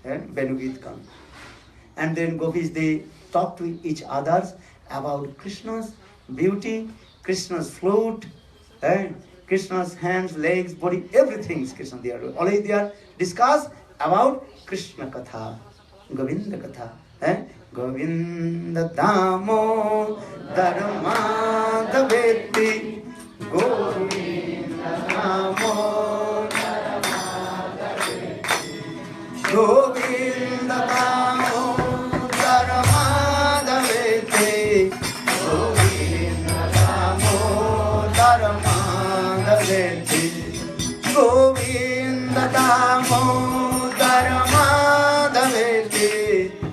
Venugit comes. And then gopis, they talk to each others about Krishna's beauty, Krishna's flute, Krishna's hands, legs, body, everything is Krishna. They are always there discuss about Krishna Katha, Govinda Katha. Govinda Damo Dharma Daveti, Govinda Damo Dharma Daveti, Govinda Damo Dharma Daveti, Govinda Damo Dharma Daveti, Govinda Damo Dharma Daveti,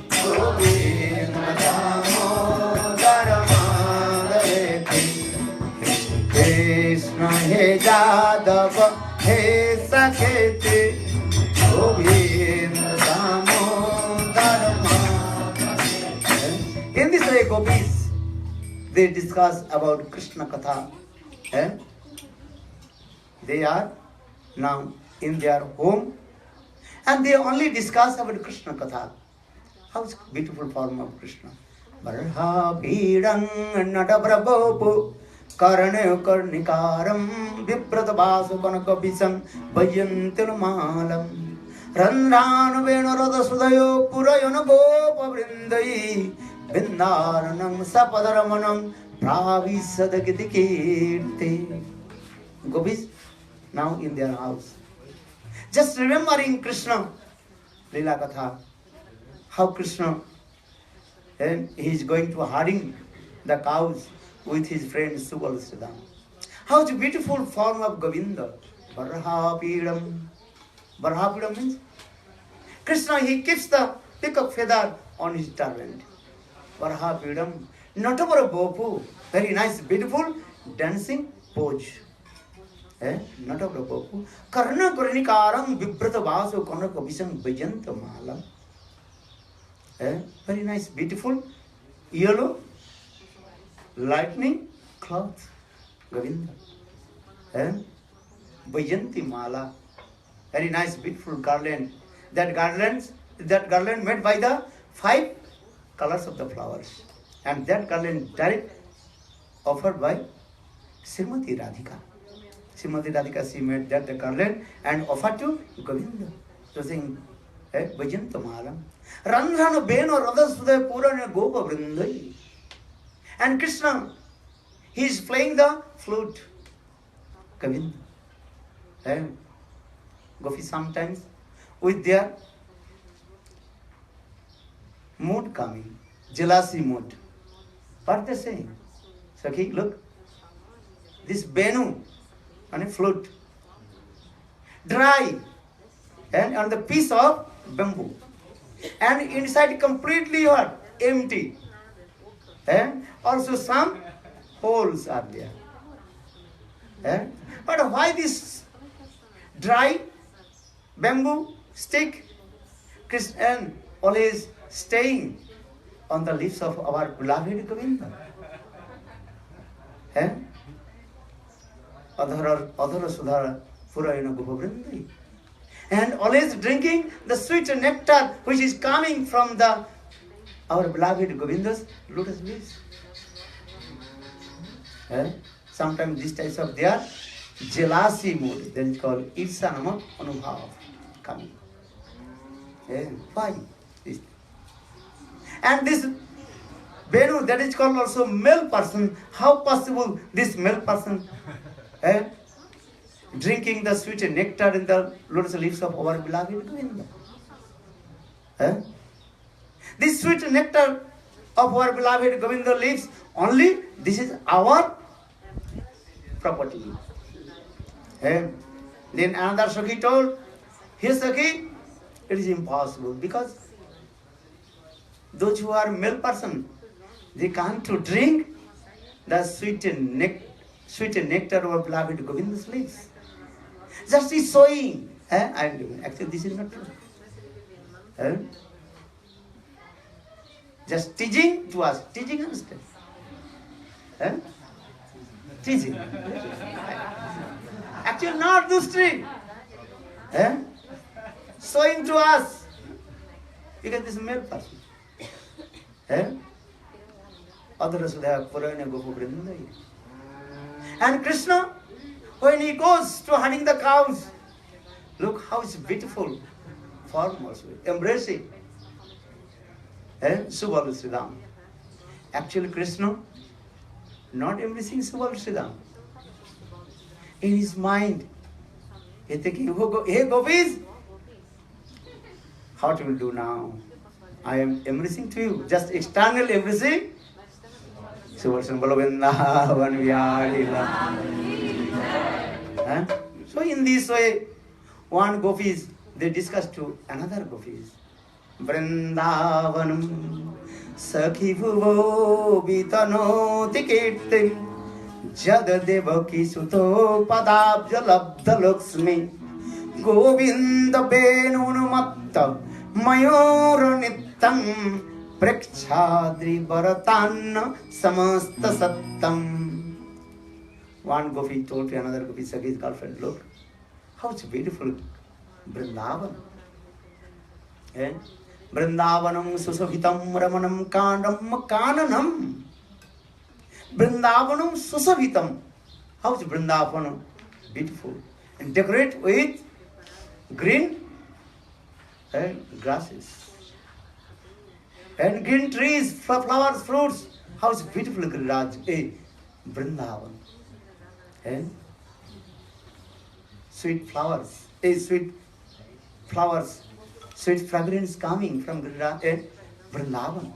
Govinda Damo Dharma Daveti, Krishna He Jadava He Saketi, Govinda Damo Dharma Daveti. In this way, gopis, they discuss about Krishna Katha. They are now in their home and they only discuss about Krishna Katha. How beautiful form of Krishna. Barha Bidang Nadabrabopu Karane Karnikaram Viprata Basu Kanakabisam Bayantil Malam Randran Venarada Sudayo Purayana Gopa Vrindai Vindaranam Sapadaramanam Pravisadagidikirti. Gopis, now in their house, just remembering Krishna, Lila Katha, how Krishna, and he is going to herding the cows with his friend Subal Siddham. How the beautiful form of Govinda, Barhapidam. Barhapidam means Krishna, he keeps the peacock feather on his turban. Barhapidam, Natabara Bopu, very nice, beautiful dancing pose. Natabara Bopu, Karna Karnikaram Vibrata Vasu Konakabisam Bajanta Malam. Very nice, beautiful, yellow, lightning cloth, Govinda. Vajanti Mala. Very nice, beautiful garland. That garland made by the 5 colors of the flowers. And that garland direct offered by Srimati Radhika. Srimati Radhika, she made that the garland and offered to Govinda. So saying, Vajanta Mala. Randhana Beno Radhasudha Purana Gopa Vrindai. And Krishna, he is playing the flute. Govinda. And Gopi sometimes with their mood coming, jealousy mood. What they saying? Sakhi, look, this Benu and a flute, dry, and on the piece of bamboo, and inside completely what? Empty. And also some holes are there. And, but why this dry bamboo stick and always staying on the lips of our beloved Govinda? And Adhara Sudhara Purayana Gopavrindai. And always drinking the sweet nectar which is coming from our beloved Govinda's lotus leaves. And sometimes these types of their jealousy mood, that is called Irsa Namak Anubhav coming. Why? And this Benu, that is called also male person. How possible this male person drinking the sweet nectar in the lotus leaves of our beloved Govinda? This sweet nectar of our beloved Govinda leaves, only this is our property. Then another Sakhi told, his Sakhi, it is impossible because those who are male person, they can't to drink the sweet nectar of our beloved Govinda's leaves. Just is showing. Actually, this is not true. Just teaching to us. Teaching, understand? Teaching. Actually, not this tree. Showing to us. Because this is a male person. Adhara Sudha Purayana Gopavrindai. And Krishna, when he goes to hunting the cows, look how it's beautiful form also, embracing. Subal Sridham. Actually, Krishna not embracing Subal Sridham. In his mind, he thinking, hey Gopis, how to do now? I am embracing to you, just external embracing. So in this way, one Gopis, they discuss to another Gopis. Vrindavanam Sakhi Bhuvo Vitanoti Kirtim Jad Devaki Suto Padabja Labdha Lakshmi Govinda Benunumatta Mayura Nittam Prekshadri Bharatan Samasta Sattam. One Gopi told to another Gopi, Sakhi's girlfriend, look, how it's beautiful Vrindavan. Vrindavanam Susavitam Ramanam Kandam Kananam. Vrindavanam Susavitam. How is Vrindavanam? Beautiful. And decorate with green grasses. And green trees, flowers, fruits. How is beautiful Vrindavan. Sweet flowers. Sweet flowers. Sweet fragrance coming from Vrindavan.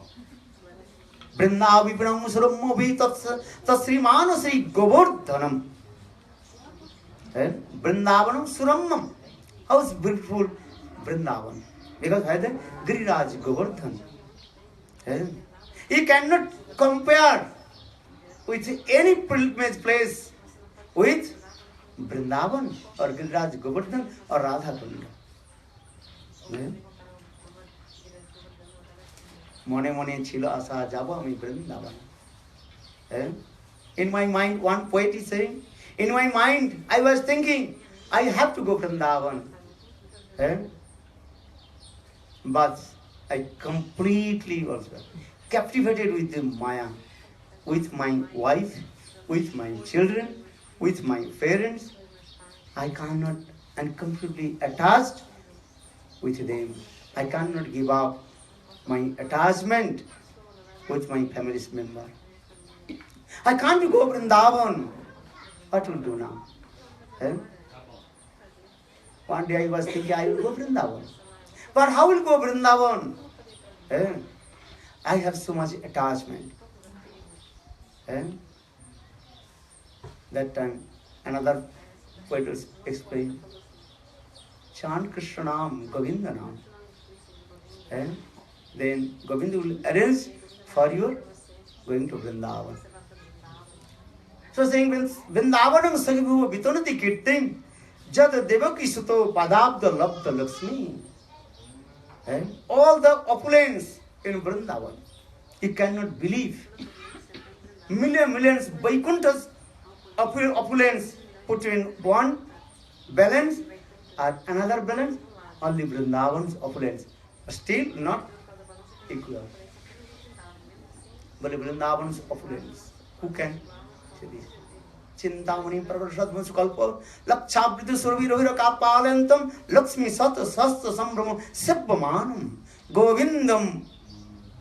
Vrindavipanam Surammovi Tasrimano Sri Govardhanam. Vrindavanam Surammam. How is beautiful Vrindavan? Because I think Giriraj Govardhan. He cannot compare with any pilgrimage place with Vrindavan or Giriraj Govardhan or Radha Kunda. Mone mone chilo asa jabo ami Vrindavan. In my mind, one poet is saying, in my mind, I was thinking, I have to go Vrindavan. Eh? But I completely was captivated with the Maya, with my wife, with my children, with my parents. I cannot, and completely attached with them. I cannot give up my attachment with my family's member. I can't go Vrindavan. What will do now? Eh? One day I was thinking I will go Vrindavan. But how will go Vrindavan? Eh? I have so much attachment. Eh? That time another poet will explain. Chant Krishna Nam, Govinda Nam. Eh? Then Govinda will arrange for your going to Vrindavan. So saying Vrindavanam Sagibhu Vitonati Kirtim Jad Devaki Suto Padabda Labda Lakshmi. All the opulence in Vrindavan. You cannot believe. Millions, Vaikunthas opulence put in one balance or another balance, only Vrindavan's opulence. Still not equal. But Vrindavan's opulence. Who can say this? Chintamani Parvashad Musukalpa Lakchabditu Survirohira Kapalantam Lakshmi Sata Sasta Sambramo Sibbamanam Govindam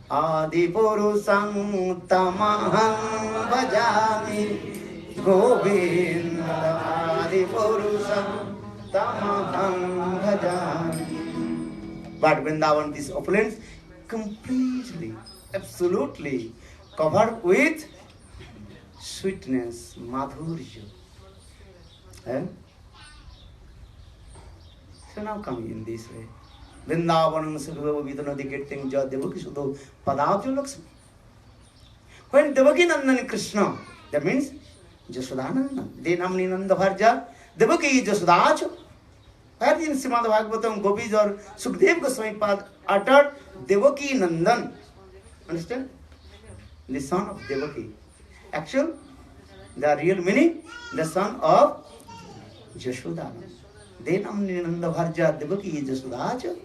Adipurusam Tamaham Bhajami Govinda Adipurusam Tamaham Bhajami. But Vrindavan, this opulence completely, absolutely covered with sweetness, madhurya. So now coming in this way. Vrindavanam Sugava Vidanadi getting Devaki Sudo Padabja Lakshmi. When Devaki Nandan Krishna, that means Jasodananda. They namni Nanda Bharja, Devaki Jasodacho. Where in Srimad Bhagavatam Gopis or Sukdev Goswami Pad uttered Devaki Nandan. Understand? The son of Devaki. Actual, the real meaning, the son of Jashoda. Then Nanda Bharja Devaki Jashodacha.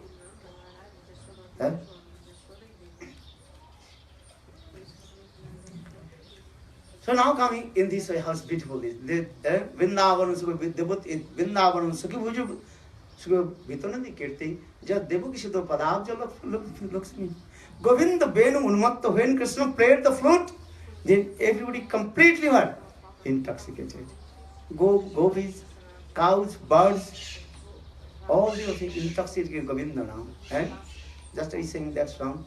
So now coming in this way, how beautiful this. Vrindavan Sukhi Vitanandi Kirti, just Devaki Shuddha Padabja Lakshmi. Govinda Benu Unmakta, when Krishna played the flute, then everybody completely what? Intoxicated. Gopis, cows, birds, all the things intoxicated Govinda now. Just I sing that song.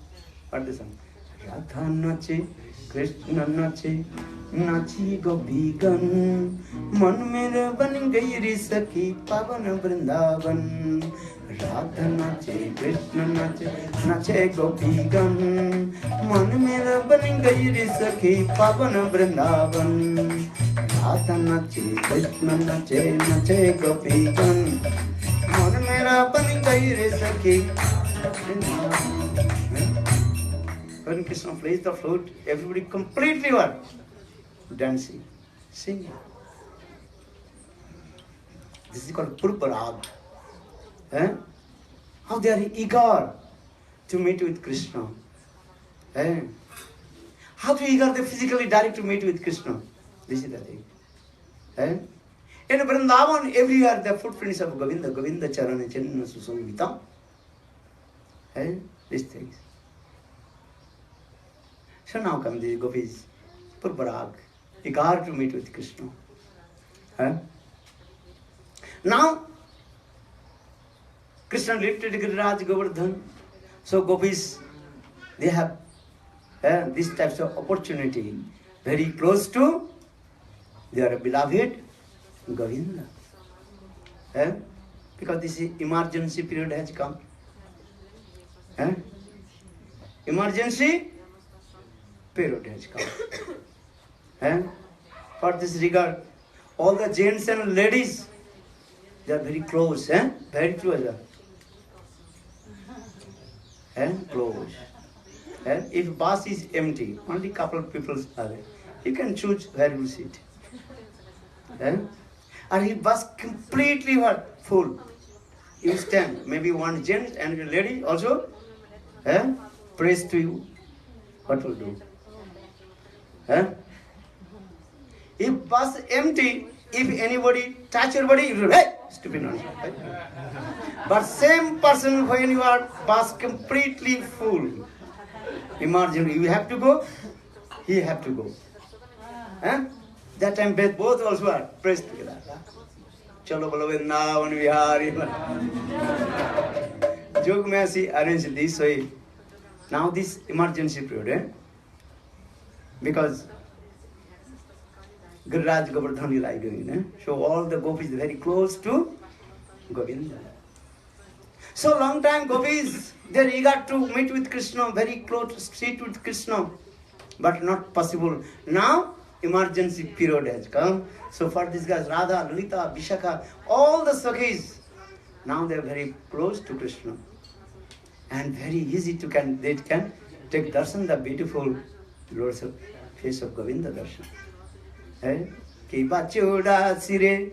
What the song? Radha nache, Krishna nache, nachi gopigan, man mera ban gayi ri sakhi pavan Vrindavan. Radha nache, Krishna nache, nache gopigan, man mera ban gayi ri sakhi pavan Vrindavan. Radha nache, Krishna nache, nache gopigan, man mera ban gayi ri sakhi. When Krishna plays the flute, everybody completely what? Dancing, singing. This is called Purparag. How they are eager to meet with Krishna. How to eager they physically direct to meet with Krishna. This is the thing. In Vrindavan, everywhere the footprints of Govinda, Govinda Charana Channa Susomvitam. These things. So now come the gopis, Purparag, eager to meet with Krishna. Now, Krishna lifted Giriraj Govardhan. So gopis, they have these types of opportunity very close to their beloved Govinda. Because this emergency period has come. Emergency period has come. For this regard, all the gents and ladies, they are very close, very close. Close. If bus is empty, only couple of people are there. You can choose where you sit. And he was completely what? Full. You stand, maybe one gent and a lady also, praise to you. What will do? If bus empty, if anybody touch your body, you will, hey, stupid nonsense. Right? But same person when you are bus completely full, imagine you have to go, he have to go. That time both also are praised together. Chalo bolo Vrindavan Vihari. Jog Masi arranged this way. Now this emergency period, because Giriraj Govardhan like doing, so all the gopis very close to Govinda. So long time gopis, they're eager to meet with Krishna, very close to sit with Krishna, but not possible. Now emergency period has come. So for these guys, Radha, Lalita, Vishakha, all the Sakhis, now they're very close to Krishna. And very easy to they can take darshan, the beautiful Lord's face of Govinda darshan. Kiba choda sire,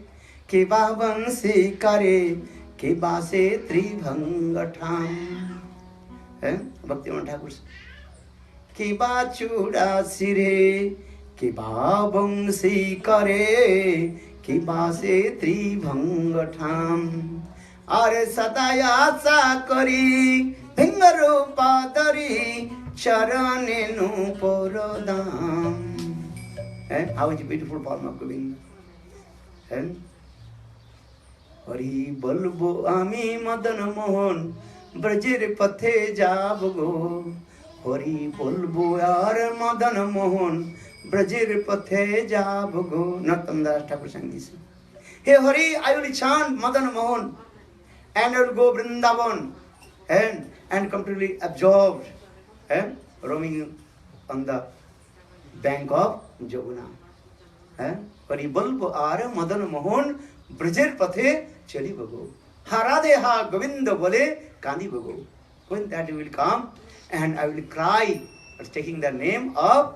kiba bansi kare, kiba se tribhangatham. Bhaktivinoda Thakur. Kiba choda sire, kiba bansi kare, kiba se tribhangatham. Are sataya sakari, Pingaru Padari, Charanenu Porodam. How is the beautiful form of Govinda? Hari Balbo Ami Madan Mohan, Brajir Pathe Jabgo. Hari Balbo Ar Madan Mohan, Brajir Pathe Jabgo. Narottam Thakur sang this. Hey Hari, I will chant Madan Mohan and I will go Vrindavan and completely absorbed, roaming on the bank of Jamuna. Hari Balbo Ara Madan Mohan Brajir Pathe Chali Bago. Harade ha Govinda Bole Kandi Bago. When that will come and I will cry, taking the name of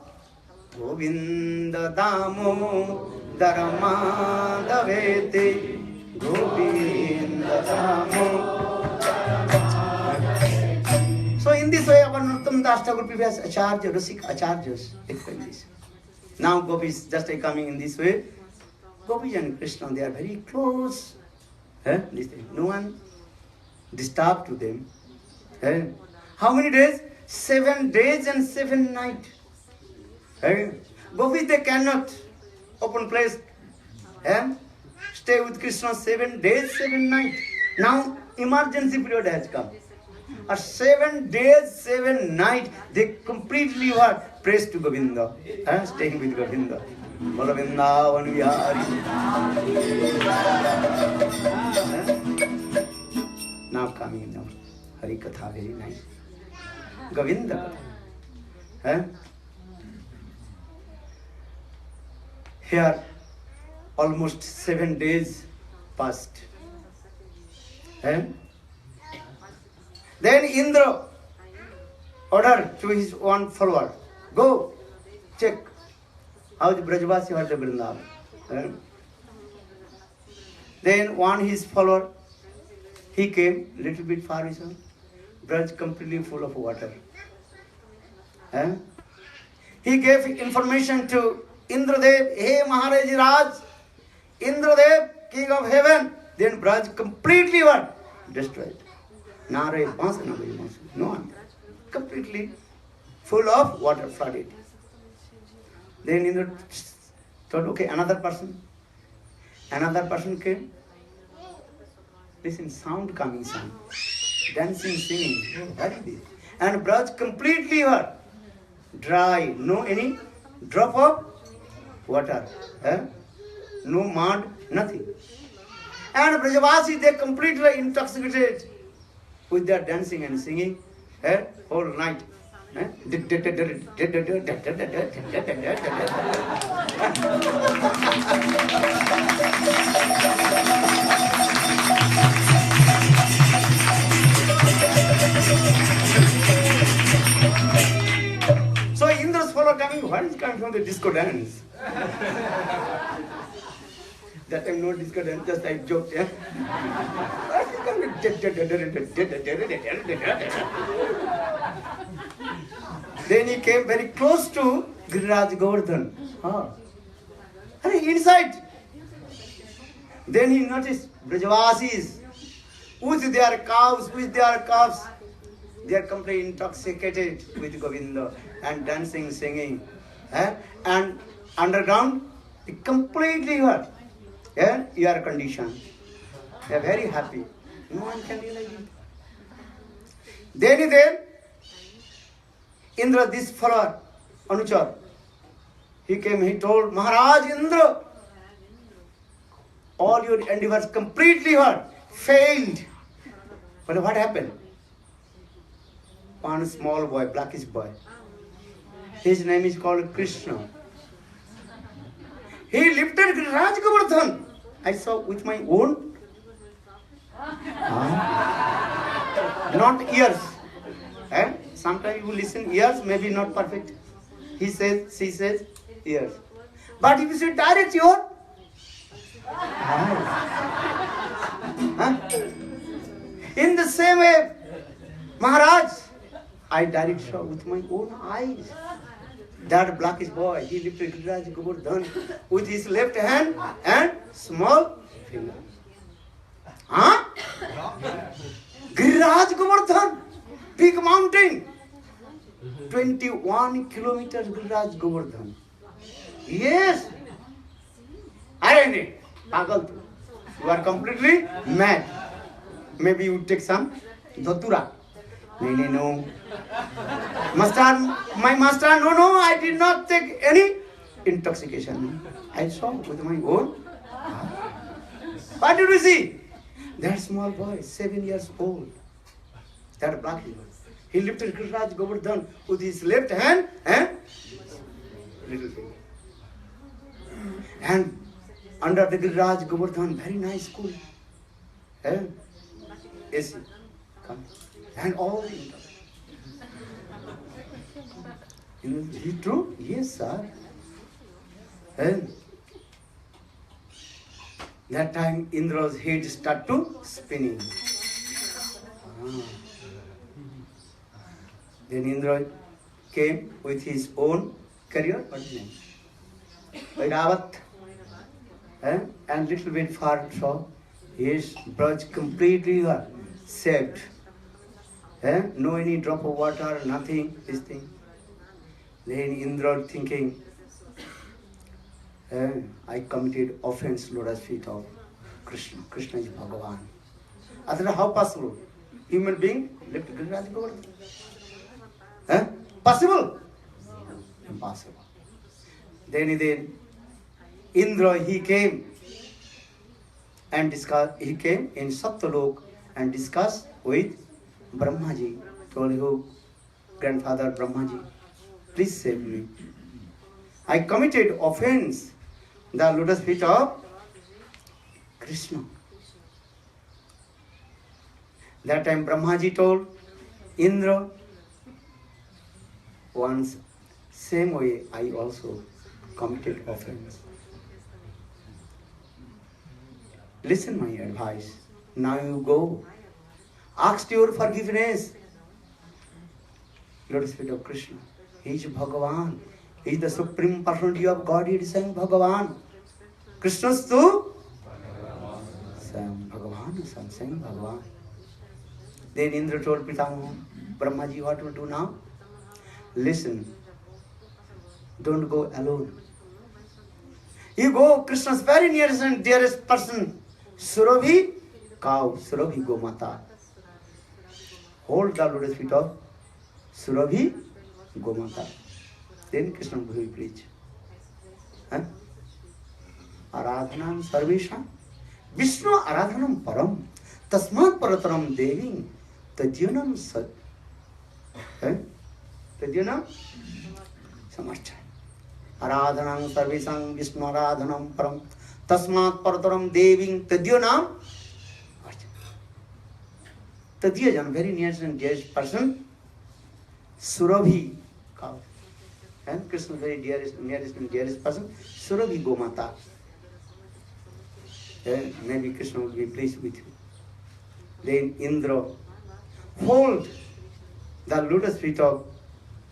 Govinda Damo Dharma Davete Govinda Damo. So in this way, our Narottam Das Thakur previous Acharya, Rasik Acharyas explain this. Now gopis just coming in this way. Gopis and Krishna, they are very close. No one disturbed to them. How many days? 7 days and 7 nights. Gopis, they cannot open place. Stay with Krishna 7 days, 7 nights. Now emergency period has come. 7 days, 7 nights, they completely what? Praise to Govinda. Staying with Govinda. Bolo Vrindavan Vihari. Now coming now. Hari Katha, very nice. Govinda. Here, almost 7 days passed. Then Indra ordered to his one follower, go check how the Brajavasi are the Vrindavan. Then one his follower, he came little bit far, he saw Braj completely full of water. He gave information to Indradev, hey Maharaj Raj, Indradev, king of heaven. Then Braj completely what? Destroyed. Nare Bans, no one. Completely full of water, flooded. Then Indra thought, okay, another person. Another person came. Listen, sound coming, sound. Dancing, singing. What is this? And Braj completely what? Dry. No any drop of water. No mud, nothing. And Brajavasi, they completely intoxicated with their dancing and singing whole night. So Indra's follower coming, what is coming from the disco dance? That time no discussion, just I joked. Yeah? Then he came very close to Giriraj Govardhan. And inside, then he noticed Brajavasis with their cows, they are completely intoxicated with Govinda and dancing, singing. And underground, completely what? Air conditioned. They are very happy. No one can realize it. Then Indra, this follower, Anuchar, he came, he told Maharaj Indra, all your endeavors completely what? Failed. But what happened? One small boy, blackish boy. His name is called Krishna. He lifted Giriraj Govardhan. I saw with my own. Not ears. Sometimes you listen ears, maybe not perfect. He says, she says, ears. But if you say direct your in the same way, Maharaj, I direct saw with my own eyes. That blackish boy, he lifted Giriraj Govardhan with his left hand and small finger. Giriraj Govardhan, big mountain. 21 kilometers Giriraj Govardhan. Yes. Irony. Pagal. You are completely mad. Maybe you take some dhatura. No. Master, my master, no, I did not take any intoxication. I saw with my own. What did you see? That small boy, 7 years old. That black boy. He lifted Giriraj Govardhan with his left hand and little finger. And under the Giriraj Govardhan, very nice school. AC. Come. And all the Is it true? Yes, sir. And that time Indra's head started to spinning. Then Indra came with his own career, what is his name? Vairavat. And little bit far saw his Braj completely saved. No any drop of water, nothing, this thing. Then Indra thinking, I committed offense, lotus feet of Krishna. Krishna is Bhagavan. I said, how possible? Human being left Giriraj Govardhan. Possible? Impossible. Then Indra, he came and discussed, he came in Satyalok and discussed with Brahmaji. Told you, grandfather Brahmaji, please save me. I committed offense, the lotus feet of Krishna. That time Brahmaji told Indra, once same way I also committed offense. Listen my advice. Now you go. Ask your forgiveness. Lotus feet of Krishna. He is Bhagavan. He is the supreme personality of Godhead, saying Bhagavan. Krishna's too? Saying Bhagavan, saying Bhagavan. Then Indra told Pitamaha, Brahmaji, what to do now? Listen. Don't go alone. You go, Krishna's very nearest and dearest person, Surabhi, cow, Surabhi Gomata. Hold the lotus feet of Surabhi Gomata. Then Krishna will preach. Aradhanam Sarvesham. Vishnu Aradhanam Param. Tasmat Parataram Deving. Tadyanam Sat. Tadyanam Samarcha. Aradhanam Sarvesham Vishnu Aradhanam Param. Tasmat Parataram Deving. Tadyanam Tadyajan, very near and dearest person. Surabhi, cow. And Krishna, very nearest and dearest person. Surabhi Gomata. maybe Krishna will be pleased with you. Then Indra hold the lotus feet of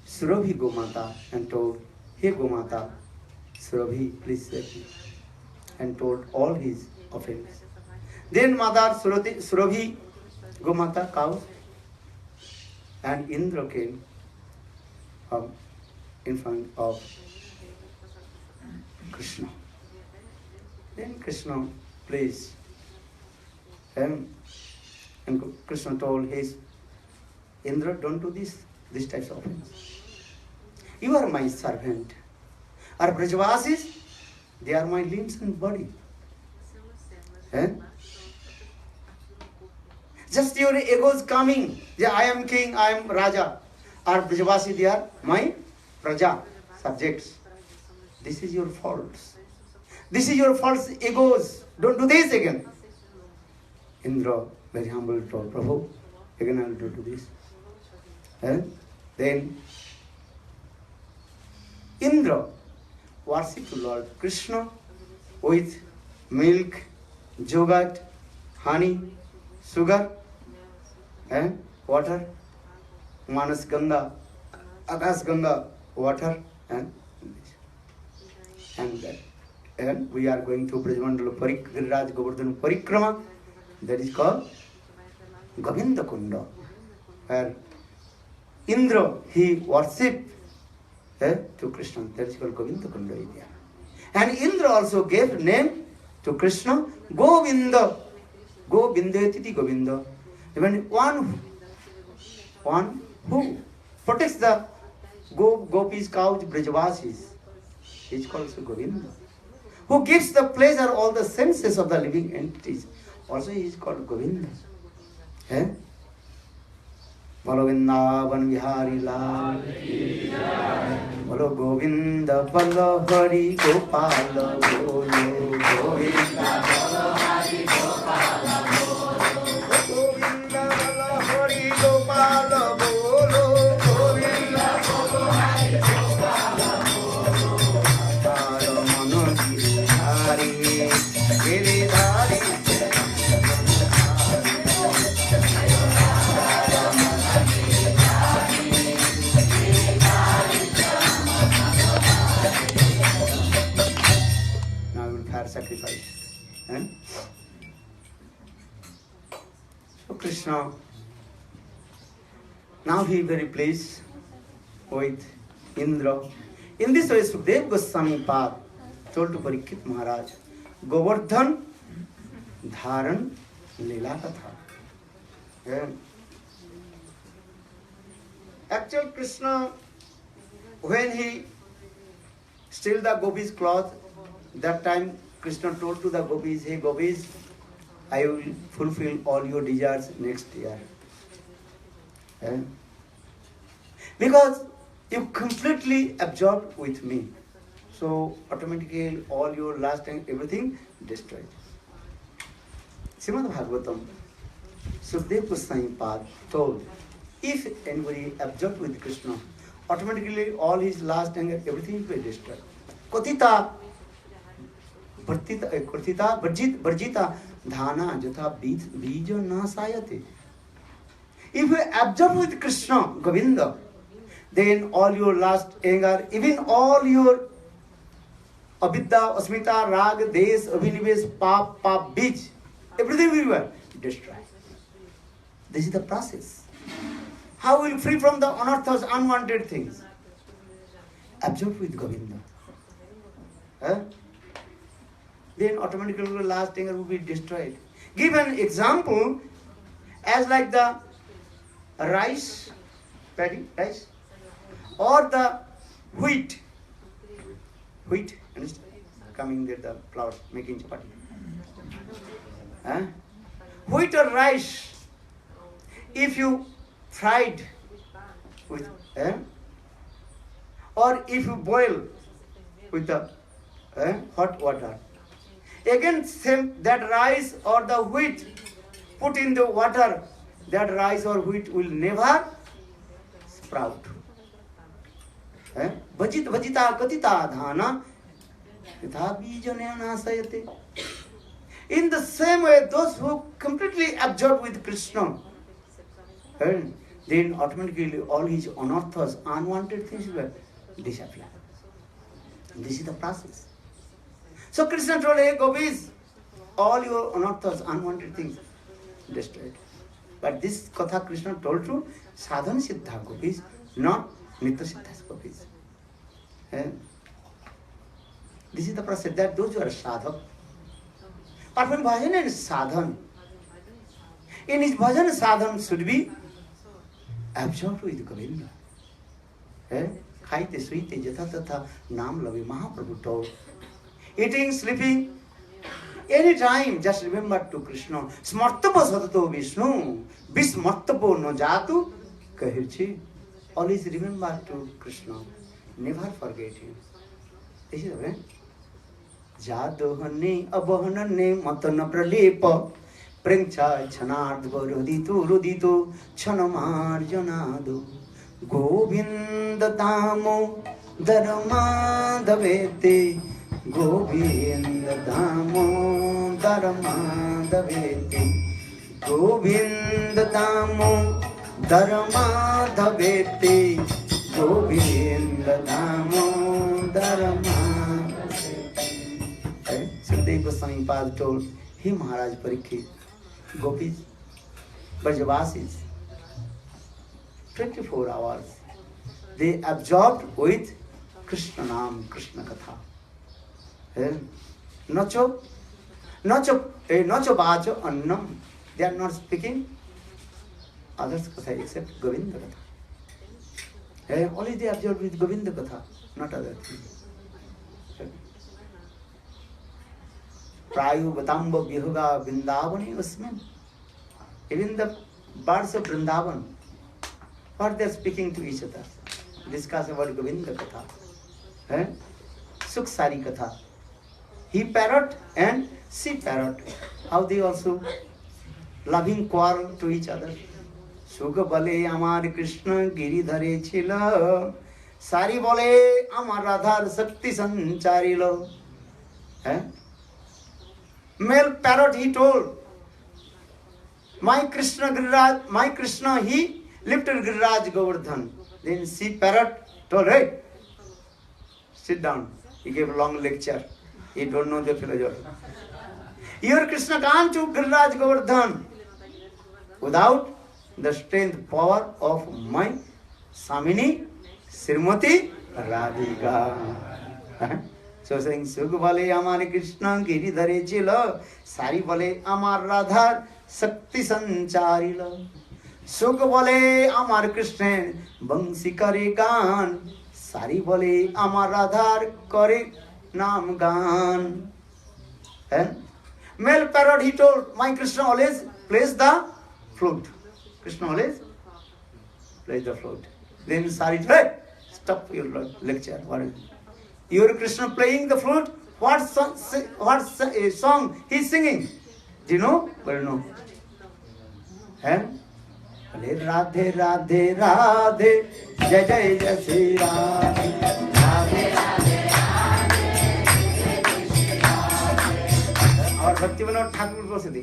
Surabhi Gomata and told, "Hey Gomata, Surabhi, please save me," and told all his offense. Then Mother Surabhi Gomata cows and Indra came in front of Krishna. Then Krishna pleased him, and Krishna told his Indra, don't do this types of things. You are my servant. Our Brajavasis, they are my limbs and body. Just your egos coming. Yeah, I am king, I am Raja. Our Brajavasi, they are my Praja, subjects. This is your faults. This is your false egos. Don't do this again. Indra, very humble, told Prabhu, again I will do this. Then Indra worshipped Lord Krishna with milk, yogurt, honey, sugar, water, Manas Ganga, Akas Ganga, water, and we are going to Brajmandala Giriraj Govardhan Parikrama, that is called Govinda Kunda, where Indra, he worshipped to Krishna, that is called Govinda Kunda area. And Indra also gave name to Krishna, Govinda. Govindetiti Govinda. Even one who protects the gopis, cows, Brajavasis, is called Govinda. Who gives the pleasure all the senses of the living entities, also he is called Govinda. Bolo Vrindavan Vihari Lal, Bolo Govinda Bolo Hari Gopala Bolo Govinda Bolo Hari Gopala Bolo Govinda Bolo Hari Gopala Bolo Govinda Bolo Hari Gopala Bolo Taro Mano Giridhari Giridhari. Sacrifice. So Krishna, now he is very pleased with Indra. In this way, Sukdev Goswami Pad told to Parikshit Maharaj, Govardhan Dharan Leela Katha. Actual Krishna, when he steal the gopis' cloth, that time Krishna told to the gopis, hey gopis, I will fulfill all your desires next year. Because you completely absorbed with me. So automatically all your lust and everything destroyed. Srimad Bhagavatam, Sukdev Goswami Pad told, if anybody absorbed with Krishna, automatically all his lust and everything will be destroyed. Kotita Varjita Dhana Jatha Bija Nasayate. If you absorb with Krishna, Govinda, then all your lust, anger, even all your avidya, asmita, rag, des, abhinivesh, pap, bij, everything will be destroyed. This is the process. How will you free from the unearths, unwanted things? Absorb with Govinda. Then automatically the last anger will be destroyed. Give an example as like the rice, paddy, rice, or the wheat, understand? Coming there the flour, making chapati. Wheat or rice, if you fried with, or if you boil with the hot water, again same that rice or the wheat put in the water, that rice or wheat will never sprout. Vajita katita dhana yatha bija nasayate. In the same way, those who completely absorbed with Krishna, and then automatically all his unearths, unwanted things will disappear. This is the process. So Krishna told, hey gopis, all your unearths, unwanted things destroyed. But this Katha Krishna told to sadhana siddha gopis, not nitya siddha gopis. And this is the process that those who are sadhak, perform bhajan and sadhan. In his bhajan, sadhan should be absorbed with Govinda. Khaite suite jatha tatha naam lavi Mahaprabhu told. Eating, sleeping, any time just remember to Krishna. Smartapa satato Vishnu, Bismartapo no jatu kahirchi. Always remember to Krishna. Never forget him. This is the way. Jadohane abhanane matana pralepa prengcha chanardva rudito chanamarjanado Govinda damo dharmadavete Govinda damo dharmadavete Govinda damo dharmadavete Govinda damo dharmadavete. Sukadeva Goswami Pad told him, Maharaj Parikshit, gopis, Brajavasis, 24 hours, they absorbed with Krishna Nam, Krishna Katha. Nacho bacho annam. They are not speaking others Katha except Govinda Katha. Only they absorbed with Govinda Katha, not other things. Prayu Vatamba Vihuga Vrindavani Usmin. Even the birds of Vrindavan, what they are speaking to each other, discuss about Govinda Katha. Suksari Katha. He parrot and she parrot. How they also loving quarrel to each other. Sukha bale amar Krishna giridhare chila. Sari bole amar Radhar Sakti sancharilo. Male parrot he told, my Krishna Giriraj, my Krishna he lifted Giriraj Govardhan. Then she parrot told, hey, sit down. He gave a long lecture. He don't know the philosophy. Your Krishna can't do Giriraj Govardhan without the strength, power of my Samini Srimati Radhika. So saying, Sukh bale amar Krishna giridhare chila, Sari bale amar Radhar Sakti sancharila. Sukh bale amar Krishna Bangsi kare gan, Sari bale amar Radhar kare naam gan. And male parrot he told, my Krishna always plays the flute. Krishna always plays the flute. Then Sari told, hey, stop your lecture. What is it? Your Krishna playing the flute? What song he is singing? Do you know? Well, no. And Radhe Radhe Radhe Jai Jai Jai Shri Radhe Radhe Radhe Radhe. Our Bhaktivinoda Thakur Goswami.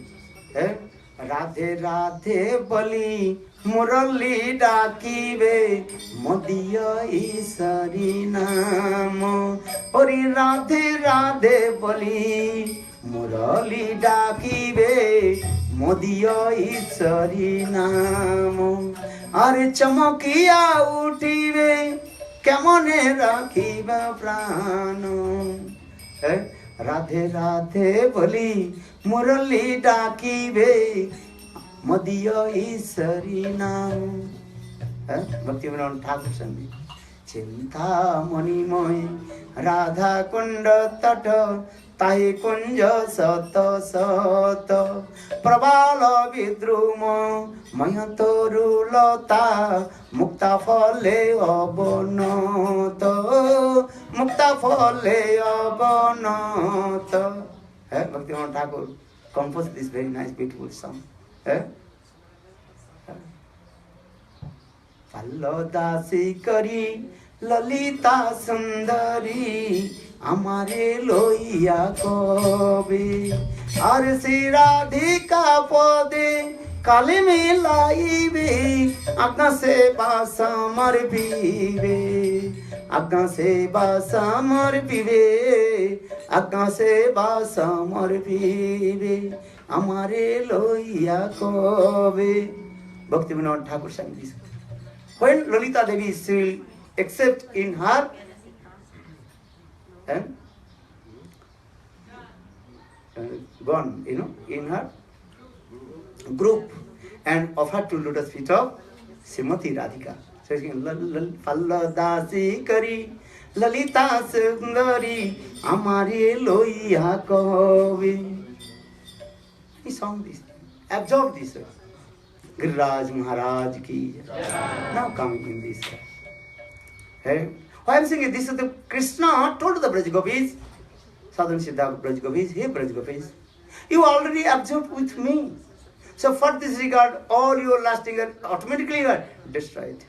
Radhe Radhe Bali Murali Dakive Modiya Isari Namo. Ori Radhe Radhe Bali Murali Dakive Modiya Isari Namo. Are Chamakiya Utive Kamone Rakiva Prano. Radhe Radhe Bali Murali Dakive Madiya Isari Nam. Bhaktivinoda Thakur Sanghi. Chinta Mani Moy Radha Kunda Tata Tahi Kunja Sata Sata Prabala Vidruma Mayatoru Lota Mukta Phale Abonata Mukta Phale Abonata. Bhaktivinoda Thakur composed this very nice beautiful song. Pallodasi kari lalita sundari amare loiya kobe আর শ্রী রাধিকা পদে কালে মিলাইবে আজ্ঞা সেবা সমর্পিবে আজ্ঞা সেবা সমর্পিবে আজ্ঞা সেবা সমর্পিবে আমারে লইয়া কবে Bhakti Vinod Thakur sang this. When Lalita Devi will accept in her gone, in her group and offered to lotus feet of Srimati Radhika. So she Palladasi Kari Lalita Sundari Amare Loiya Kove. He sang this, absorbed this. Giriraj Maharaj ki. Now coming in this. Hey? Why I am saying this is the Krishna told the Braj Gopis, Sadhan Siddha Braj Gopis, hey Braj Gopis, you already absorbed with me. So for this regard, all your lasting automatically are destroyed.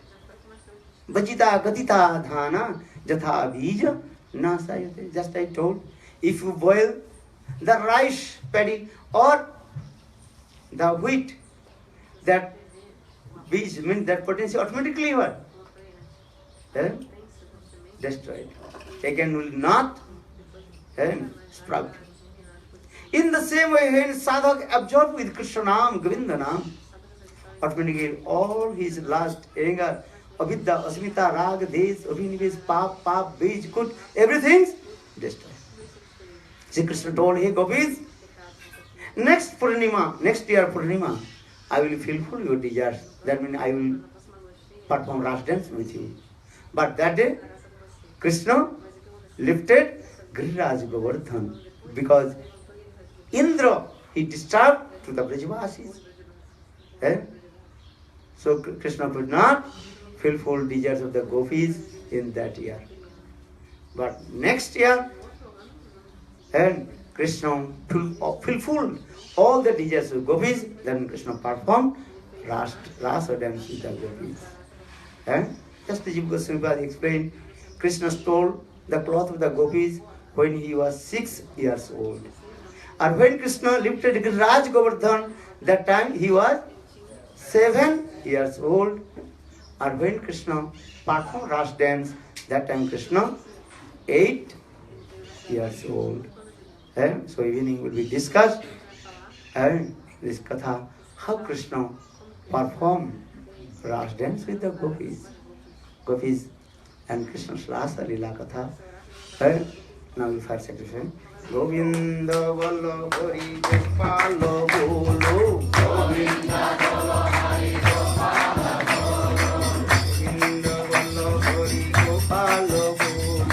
Bajita Gatita Dhana Jatha Bija Nasayate. Just I told, if you boil the rice paddy or the wheat, that beach means that potency automatically what? Destroyed. Again will not sprout. In the same way, when sadhak absorbed with Krishna Nam, Govinda Nam, automatically all his last anger, avidya, asmita, raga, desh, abhinivesh, pap, bij, kut, everything destroyed. Sri Krishna told, hey Gopis, next year Purnima, I will fulfill your desires. That means I will perform Ras dance with you. But that day, Krishna lifted Giriraj Govardhan because Indra, he disturbed to the Brajavasis. So Krishna could not fulfill desires of the gopis in that year. But next year, and Krishna fulfilled all the desires of gopis, then Krishna performed Rasa dance with the gopis. Just as Jiva Goswami explained, Krishna stole the cloth of the gopis when he was 6 years old. And when Krishna lifted Giriraj Govardhan, that time he was 7 years old. And when Krishna performed Ras dance, that time Krishna 8 years old. So evening will be discussed this katha, how Krishna performed Ras dance with the gopis and Krishna's Rasa Lila katha. Now we first sacrifice. Govinda Valla Hari Gopala Bolo. Govinda Valla Hari Gopala Bolo. Govinda Valla Hari Gopala Bolo.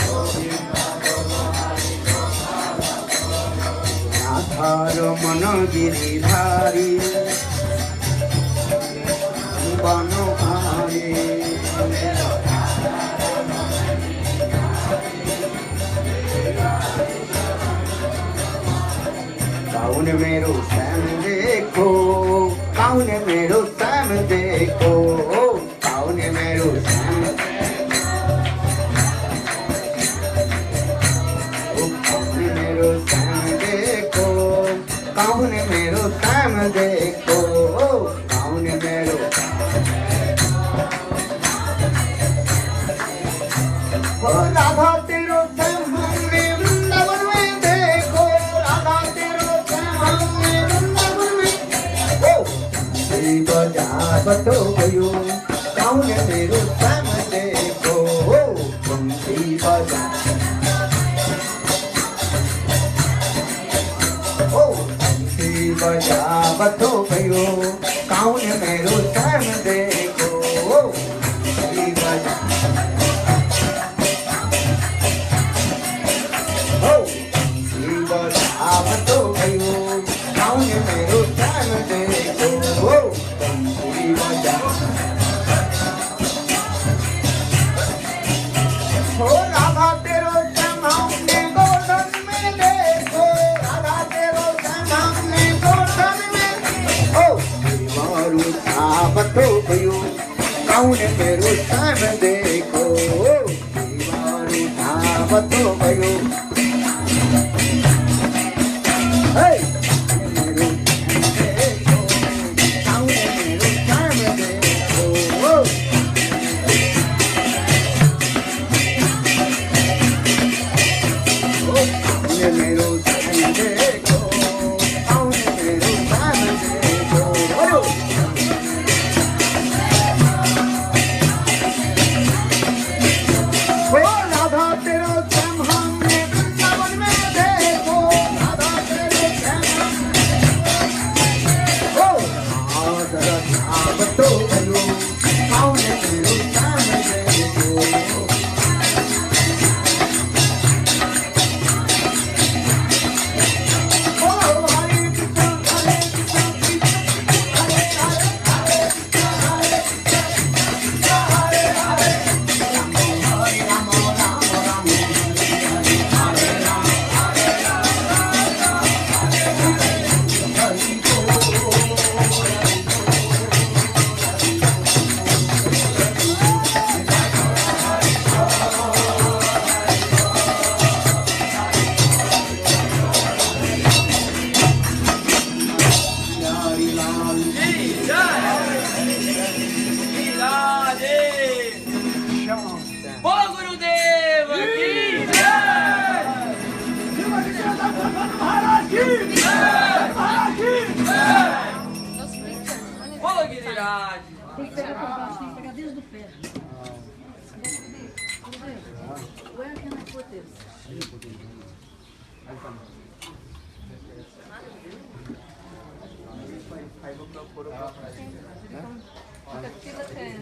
Govinda Valla Hari Gopala Bolo. Nathar Mana Giridhari Bano Hari. काउन मेरो श्याम देखो, काउन मेरो श्याम देखो, काउन मेरो श्याम काउन मेरो श्याम देखो, काउन मेरो श्याम देखो, काउन मेरो राधा तेरो श्याम हमने वृंदावन में देखो, राधा तेरो बजावतो भयो, काउन मेरो श्याम देखो, बंसी बजा बंसी बजावतो भयो, काउन मेरो श्याम देखो, बंसी बजा बंसी बजावतो भयो, काउन मेरो श्याम देखो, राधा तेरो श्याम हमने गोवर्धन में देखो, राधा तेरो श्याम हमने गोवर्धन में मारू धावतो भयो, काउन मेरो श्याम देखो, मारू धावतो भयो। Maharaj. Tem que pegar por baixo, tem que pegar desde o pé. Where can I put this? 5 o'clock, 4 o'clock. Fica 10.